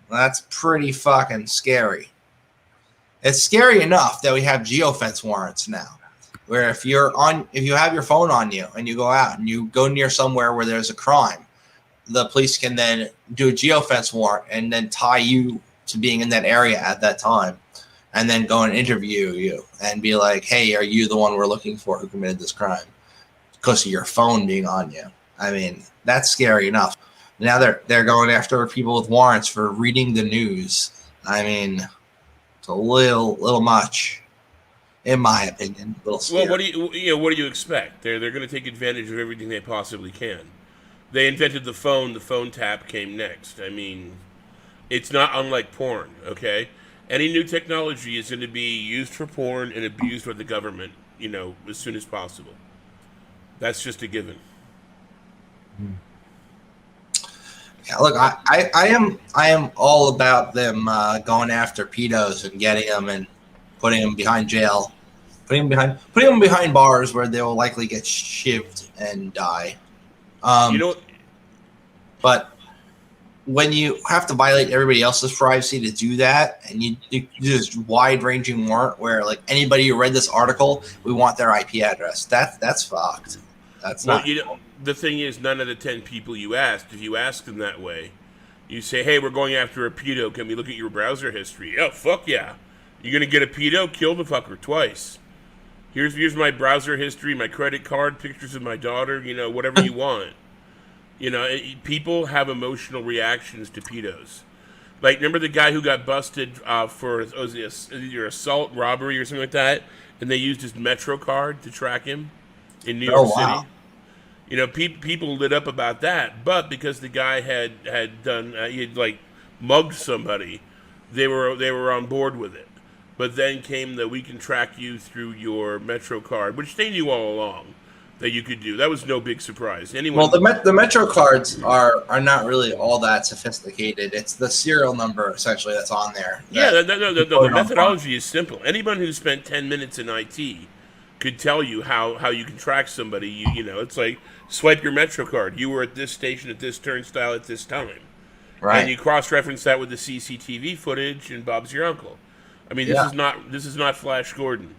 That's pretty fucking scary. It's scary enough that we have geofence warrants now, where if you have your phone on you and you go out and you go near somewhere where there's a crime, the police can then do a geofence warrant and then tie you to being in that area at that time, and then go and interview you and be like, "Hey, are you the one we're looking for who committed this crime?" Because of your phone being on you. I mean, that's scary enough. Now they're going after people with warrants for reading the news. I mean, it's a little much, in my opinion. A little scary. Well, what do you expect? They're going to take advantage of everything they possibly can. They invented the phone. The phone tap came next. I mean, it's not unlike porn. Okay, any new technology is going to be used for porn and abused by the government. As soon as possible. That's just a given. Yeah, look, I am all about them going after pedos and getting them and putting them behind jail, putting them behind bars where they will likely get shivved and die. But when you have to violate everybody else's privacy to do that, and you do this wide-ranging warrant where, like, anybody who read this article, we want their IP address. That's fucked. That's not. The thing is, none of the 10 people you asked, if you ask them that way, you say, "Hey, we're going after a pedo. Can we look at your browser history?" Oh, fuck yeah. You're going to get a pedo? Kill the fucker twice. Here's my browser history, my credit card, pictures of my daughter, whatever you want. People have emotional reactions to pedos. Like, remember the guy who got busted for either assault, robbery, or something like that, and they used his Metro card to track him in New York City? People lit up about that, but because the guy had done he had mugged somebody, they were on board with it. But then came the "we can track you through your Metro card," which they knew all along that you could do. That was no big surprise. Well, the Metro cards are not really all that sophisticated. It's the serial number essentially that's on there. Yeah, the methodology is simple. Anyone who spent 10 minutes in IT could tell you how you can track somebody. It's like swipe your Metro card. You were at this station at this turnstile at this time. Right. And you cross-reference that with the CCTV footage, and Bob's your uncle. I mean, this is not Flash Gordon.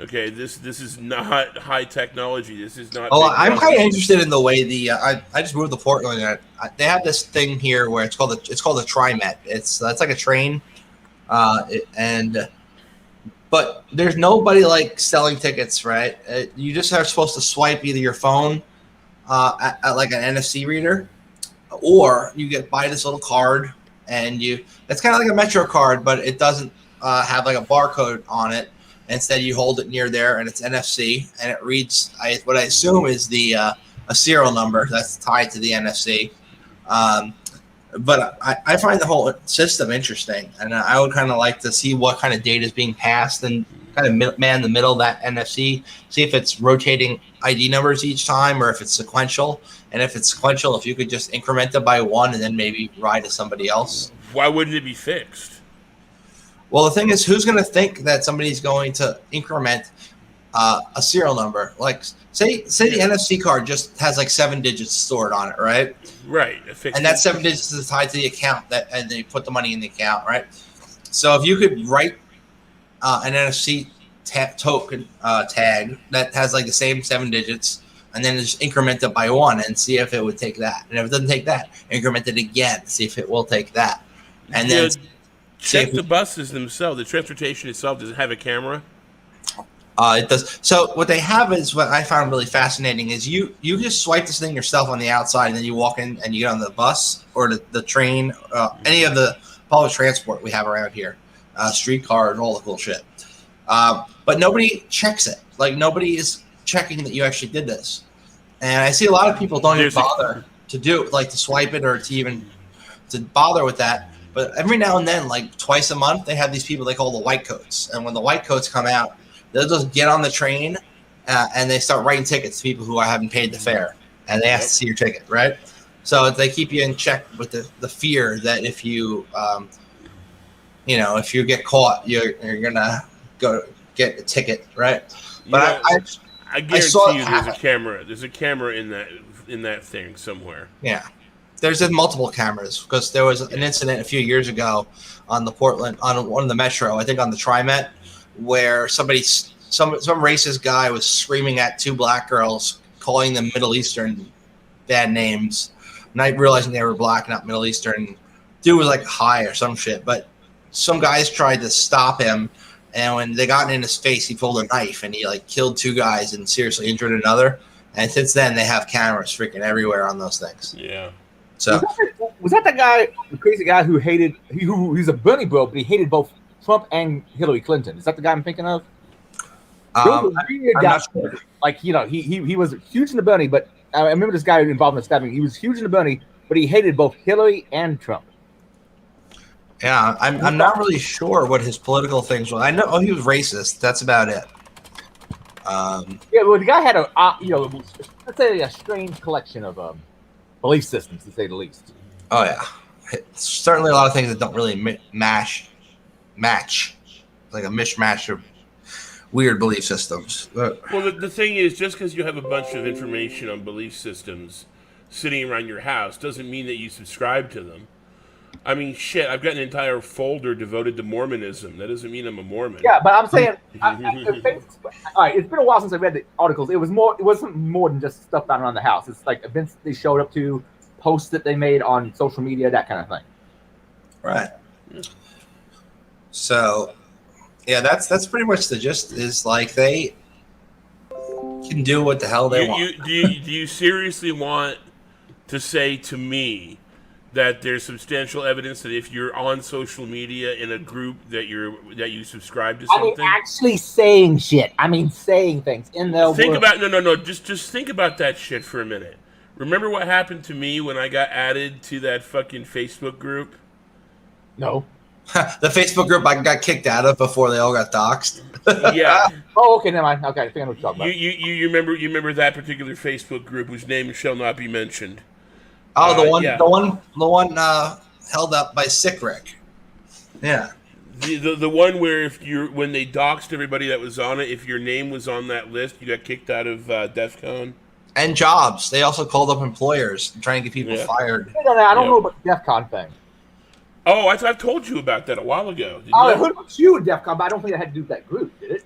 Okay, this is not high technology. This is not. Well, I'm kind of interested in the way I just moved to Portland. They have this thing here where it's called the TriMet. It's like a train, but there's nobody selling tickets, right? You just are supposed to swipe either your phone at like an NFC reader, or you buy this little card, and it's kind of like a Metro card, but it doesn't have like a barcode on it. Instead, you hold it near there, and it's NFC, and it reads what I assume is a serial number that's tied to the NFC. But I find the whole system interesting, and I would kind of like to see what kind of data is being passed and kind of man the middle of that NFC, see if it's rotating ID numbers each time or if it's sequential. And if it's sequential, if you could just increment it by one and then maybe ride to somebody else. Why wouldn't it be fixed? Well, the thing is, who's going to think that somebody's going to increment a serial number. Like say the NFC card just has like 7 digits stored on it, right? Right. And that 7 digits is tied to the account and they put the money in the account, right? So if you could write an NFC token tag that has like the same 7 digits, and then just increment it by 1 and see if it would take that. And if it doesn't take that, increment it again, see if it will take that. And then check the buses themselves. The transportation itself, does it have a camera? It does. So what they have is what I found really fascinating is you just swipe this thing yourself on the outside, and then you walk in and you get on the bus or the train, any of the public transport we have around here, streetcar and all the cool shit. But nobody checks it. Like nobody is checking that you actually did this. And I see a lot of people don't even bother to do it, like to swipe it or to bother with that. But every now and then, like twice a month, they have these people they call the white coats. And when the white coats come out, they'll just get on the train and they start writing tickets to people who haven't paid the fare. And they ask to see your ticket, right? So they keep you in check with the fear that if you, if you get caught, you're going to go get a ticket, right? But I guarantee you there's a camera. There's a camera in that thing somewhere. Yeah. There's multiple cameras because there was an incident a few years ago on one of the metro, I think on the TriMet, where some racist guy was screaming at 2 black girls, calling them Middle Eastern bad names, not realizing they were black, not Middle Eastern. Dude was like high or some shit, but some guys tried to stop him. And when they got in his face, he pulled a knife and he like killed 2 guys and seriously injured another. And since then, they have cameras freaking everywhere on those things. Yeah. So was that the guy, the crazy guy who hated? He's a Bernie bro, but he hated both Trump and Hillary Clinton. Is that the guy I'm thinking of? I'm not sure. Like he was huge in the Bernie, but I remember this guy involved in the stabbing. He was huge in the Bernie, but he hated both Hillary and Trump. Yeah, I'm not really sure what his political things were. I know he was racist. That's about it. Yeah, well, the guy had let's say a strange collection of belief systems, to say the least. Oh yeah, certainly a lot of things that don't really match, like a mishmash of weird belief systems. Well, the thing is, just because you have a bunch of information on belief systems sitting around your house doesn't mean that you subscribe to them. I mean, shit, I've got an entire folder devoted to Mormonism. That doesn't mean I'm a Mormon. Yeah, but I'm saying, all right, it's been a while since I read the articles. It wasn't more than just stuff found around the house. It's like events they showed up to, posts that they made on social media, that kind of thing. Right. So, yeah, that's pretty much the gist. Is like they can do what the hell they want. Do you seriously want to say to me that there's substantial evidence that if you're on social media in a group that you subscribe to something? I mean, actually saying shit. I mean, saying things in the Just think about that shit for a minute. Remember what happened to me when I got added to that fucking Facebook group? No. The Facebook group I got kicked out of before they all got doxxed. Yeah. Oh, okay, never mind. Okay, I think I know what you're talking about. You remember that particular Facebook group whose name shall not be mentioned. Oh, the one held up by Sick Rick. Yeah. The one where when they doxed everybody that was on it, if your name was on that list, you got kicked out of DEF CON. And jobs. They also called up employers trying to get people fired. I don't know about the DEF CON thing. Oh, I've told you about that a while ago. I heard about you at DEF CON, but I don't think it had to do with that group, did it?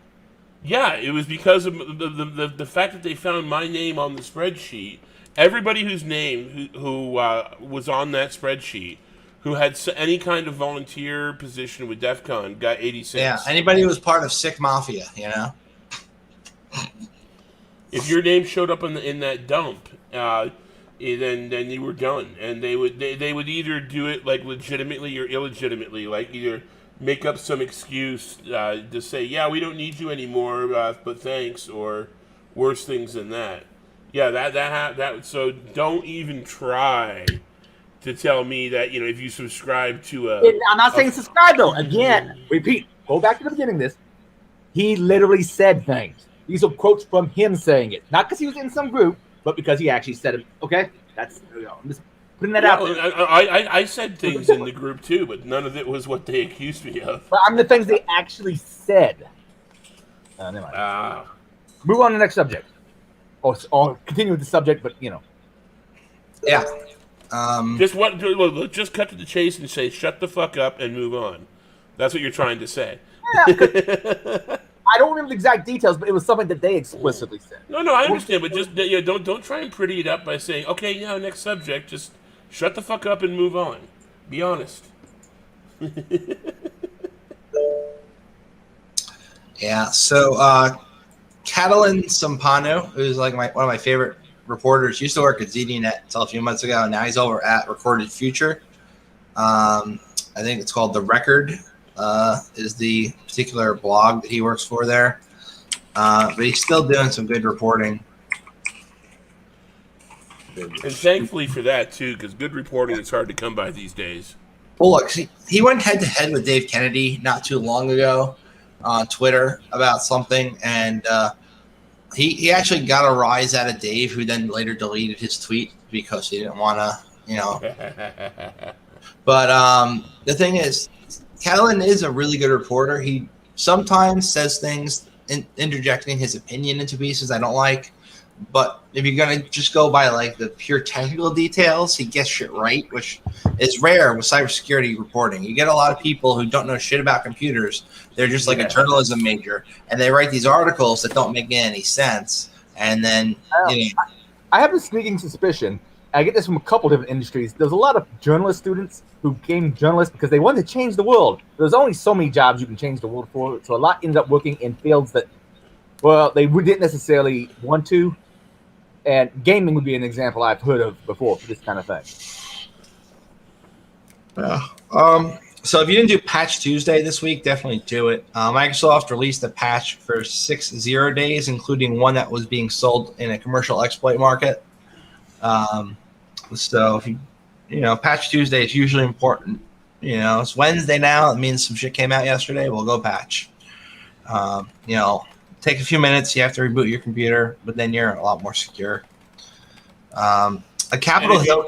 Yeah, it was because of the fact that they found my name on the spreadsheet. Everybody whose name who was on that spreadsheet, who had any kind of volunteer position with DEF CON, got 86. Yeah, anybody who was part of Sick Mafia, you know? If your name showed up in that dump, then you were done. And they would either do it like legitimately or illegitimately, like either make up some excuse to say, yeah, we don't need you anymore, but thanks, or worse things than that. Yeah, that. So don't even try to tell me that if you subscribe to a. I'm not saying subscribe though. Again, repeat. Go back to the beginning of this. He literally said things. These are quotes from him saying it, not because he was in some group, but because he actually said it. Okay, that's I'm just putting that out there. I said things in the group too, but none of it was what they accused me of. But I'm the things they actually said. Never mind. Move on to the next subject. Or continue with the subject, but Yeah. Just cut to the chase and say, shut the fuck up and move on. That's what you're trying to say. Yeah, I don't remember the exact details, but it was something that they explicitly said. No, I understand, but just don't try and pretty it up by saying, okay, next subject. Just shut the fuck up and move on. Be honest. Yeah. So Catalan Sampano, who's like one of my favorite reporters, used to work at ZDNet until a few months ago, and now he's over at Recorded Future. I think it's called The Record. Is the particular blog that he works for there. But he's still doing some good reporting. And thankfully for that, too, because good reporting is hard to come by these days. Well, look, he went head-to-head with Dave Kennedy not too long ago on Twitter about something, and he actually got a rise out of Dave, who then later deleted his tweet because he didn't want to, But the thing is, Catalan is a really good reporter. He sometimes says things interjecting his opinion into pieces I don't like. But if you're going to just go by like the pure technical details, he gets shit right, which is rare with cybersecurity reporting. You get a lot of people who don't know shit about computers. They're just like a journalism major, and they write these articles that don't make any sense. And then I have a sneaking suspicion. I get this from a couple different industries. There's a lot of journalist students who became journalists because they wanted to change the world. There's only so many jobs you can change the world for, so a lot ended up working in fields that, well, they didn't necessarily want to. And gaming would be an example I've heard of before for this kind of thing. Yeah. So if you didn't do Patch Tuesday this week, definitely do it. Microsoft released a patch for 6.0 days, including one that was being sold in a commercial exploit market. So if Patch Tuesday is usually important. It's Wednesday now. It means some shit came out yesterday. We'll go patch. Take a few minutes. You have to reboot your computer, but then you're a lot more secure. A Capitol Hill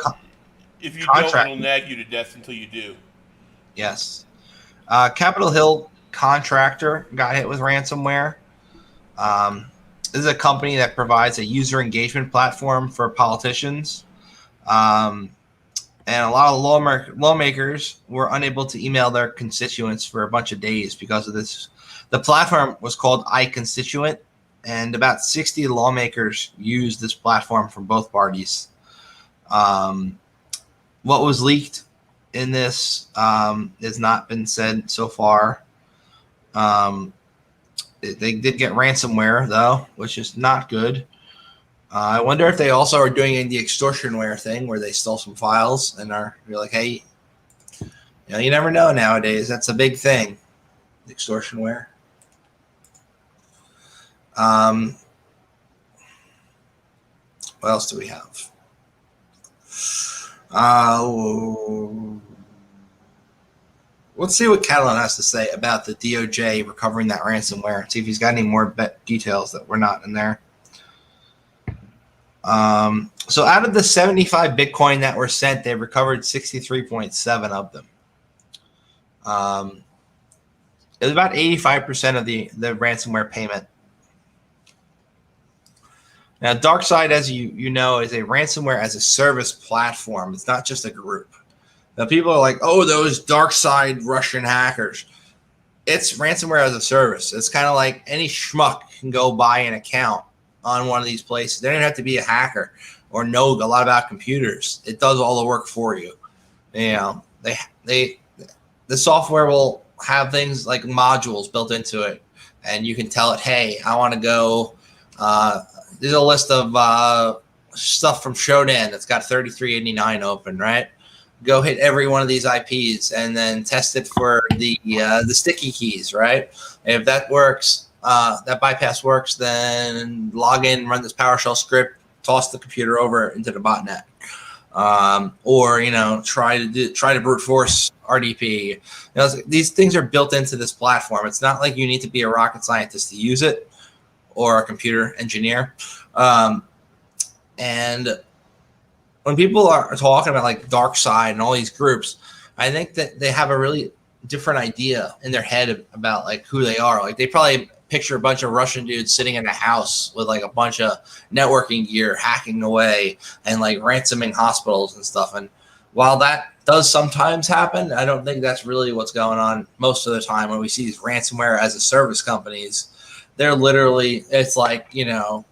if you contract. don't, it'll nag you to death until you do. Yes. Capitol Hill contractor got hit with ransomware. This is a company that provides a user engagement platform for politicians. And a lot of lawmakers were unable to email their constituents for a bunch of days because of this. The platform was called iConstituent, and about 60 lawmakers used this platform from both parties. What was leaked in this has not been said so far. They did get ransomware, though, which is not good. I wonder if they also are doing the extortionware thing where they stole some files and you're like, hey, you never know nowadays. That's a big thing, extortionware. What else do we have? Let's see what Catalan has to say about the DOJ recovering that ransomware. See if he's got any more details that were not in there. So out of the 75 Bitcoin that were sent, they recovered 63.7 of them. It was about 85% of the ransomware payment. Now, DarkSide, as you know, is a ransomware as a service platform. It's not just a group. Now, people are like, oh, those DarkSide Russian hackers. It's ransomware as a service. It's kind of like any schmuck can go buy an account on one of these places. They don't have to be a hacker or know a lot about computers. It does all the work for you. The software will have things like modules built into it, and you can tell it, hey, I want to go. There's a list of stuff from Shodan that's got 3389 open, right? Go hit every one of these IPs and then test it for the sticky keys, right? And if that works, that bypass works, then log in, run this PowerShell script, toss the computer over into the botnet, or try to brute force RDP. These things are built into this platform. It's not like you need to be a rocket scientist to use it or a computer engineer. And when people are talking about like DarkSide and all these groups, I think that they have a really different idea in their head about like who they are. Like they probably picture a bunch of Russian dudes sitting in a house with like a bunch of networking gear, hacking away and like ransoming hospitals and stuff. And while that does sometimes happen, I don't think that's really what's going on most of the time. When we see these ransomware as a service companies, they're literally, it's like, you know,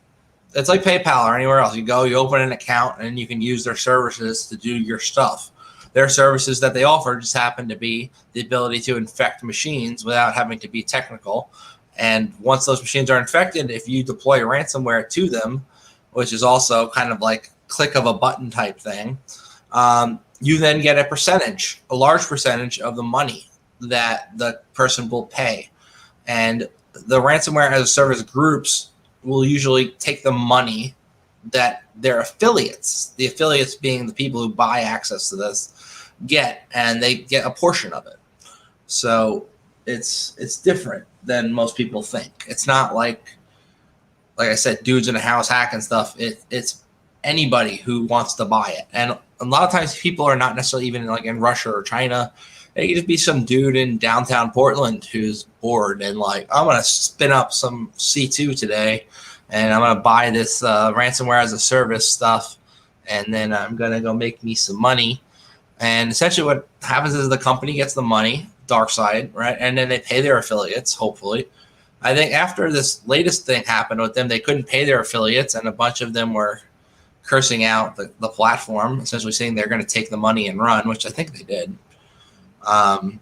it's like PayPal or anywhere else. You go, you open an account, and you can use their services to do your stuff. Their services that they offer just happen to be the ability to infect machines without having to be technical. And once those machines are infected, if you deploy ransomware to them, which is also kind of like click of a button type thing, you then get a large percentage of the money that the person will pay. And the ransomware as a service groups will usually take the money that their affiliates, the affiliates being the people who buy access to this, get, and they get a portion of it. So it's different than most people think. It's not like I said, dudes in a house hacking stuff. It's anybody who wants to buy it. And a lot of times people are not necessarily even like in Russia or China. It could just be some dude in downtown Portland who's bored and like, I'm going to spin up some C2 today and I'm going to buy this ransomware as a service stuff. And then I'm going to go make me some money. And essentially what happens is the company gets the money, dark side, right? And then they pay their affiliates, hopefully. I think after this latest thing happened with them, they couldn't pay their affiliates, and a bunch of them were cursing out the platform, essentially saying they're going to take the money and run, which I think they did. In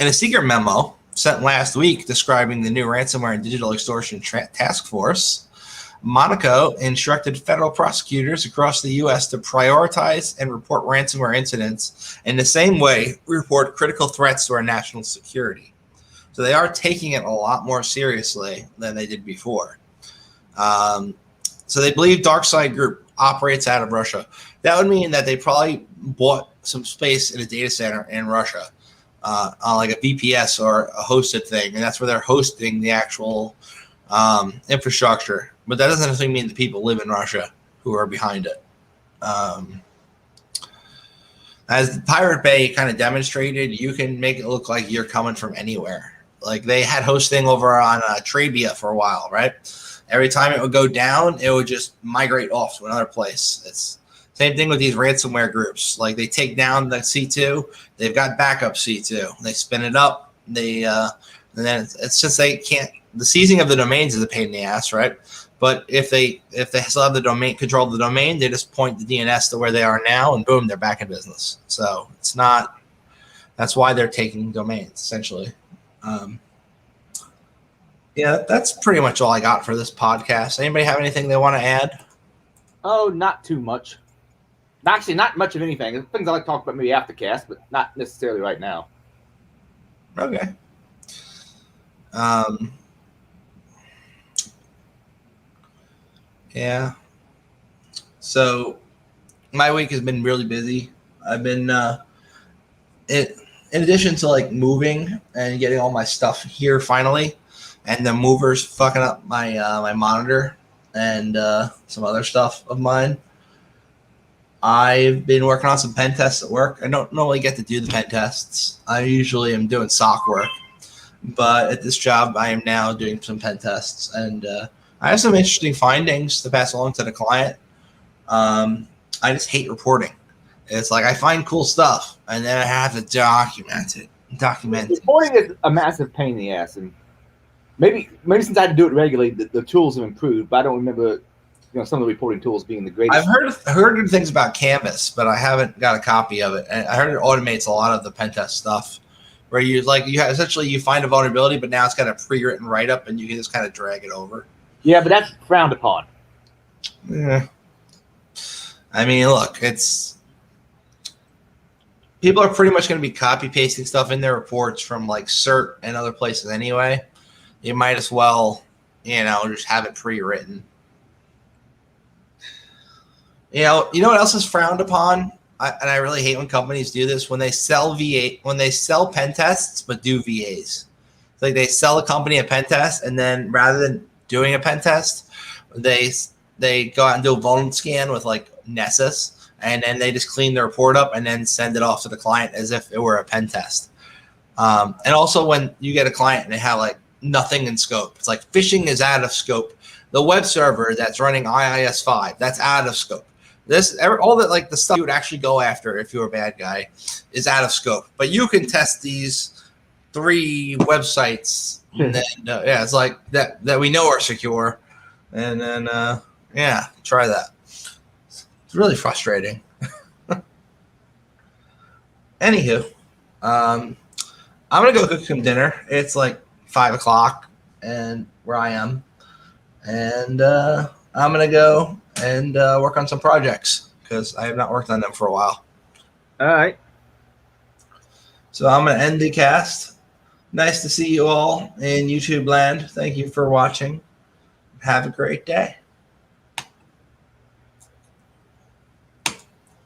a secret memo sent last week describing the new ransomware and digital extortion task force, Monaco instructed federal prosecutors across the U.S. to prioritize and report ransomware incidents in the same way we report critical threats to our national security. So they are taking it a lot more seriously than they did before. So they believe DarkSide Group operates out of Russia. That would mean that they probably bought some space in a data center in Russia, on like a VPS or a hosted thing, and that's where they're hosting the actual infrastructure. But that doesn't necessarily mean the people live in Russia who are behind it. As Pirate Bay kind of demonstrated, you can make it look like you're coming from anywhere. Like they had hosting over on Trabia for a while, right? Every time it would go down, it would just migrate off to another place. It's same thing with these ransomware groups. Like they take down the C2, they've got backup C2. They spin it up. They and then it's just they can't. The seizing of the domains is a pain in the ass, right? But if they still have the domain, control of the domain, they just point the DNS to where they are now, and boom, they're back in business. So it's not. That's why they're taking domains essentially. Yeah, that's pretty much all I got for this podcast. Anybody have anything they want to add? Oh, not too much. Actually, not much of anything. Things I like to talk about maybe after cast, but not necessarily right now. Okay. Yeah. So my week has been really busy. I've been in addition to like moving and getting all my stuff here finally, and the movers fucking up my my monitor and some other stuff of mine. I've been working on some pen tests at work. I don't normally get to do the pen tests. I usually am doing SOC work, but at this job, I am now doing some pen tests, and I have some interesting findings to pass along to the client. I just hate reporting. It's like I find cool stuff, and then I have to document it. Reporting is a massive pain in the ass, and maybe since I do it regularly, the tools have improved. But I don't remember, some of the reporting tools being the greatest. I've heard good things about Canvas, but I haven't got a copy of it. And I heard it automates a lot of the pen test stuff, where you find a vulnerability, but now it's got a pre-written write-up, and you can just kind of drag it over. Yeah, but that's frowned upon. Yeah. I mean, look, people are pretty much going to be copy pasting stuff in their reports from like CERT and other places anyway. You might as well, just have it pre-written. You know what else is frowned upon? And I really hate when companies do this, when they sell pen tests but do VAs. It's like they sell a company a pen test, and then rather than doing a pen test, they go out and do a vulnerability scan with like Nessus, and then they just clean the report up and then send it off to the client as if it were a pen test. And also when you get a client and they have like nothing in scope. It's like phishing is out of scope. The web server that's running IIS5, that's out of scope. All that, like the stuff you would actually go after if you're a bad guy, is out of scope. But you can test these 3 websites, and then it's like that we know are secure, and then try that. It's really frustrating. Anywho, I'm gonna go cook some dinner. It's like 5:00, and where I am, and I'm gonna go and work on some projects because I have not worked on them for a while. All right. So I'm gonna end the cast. Nice to see you all in YouTube land. Thank you for watching. Have a great day.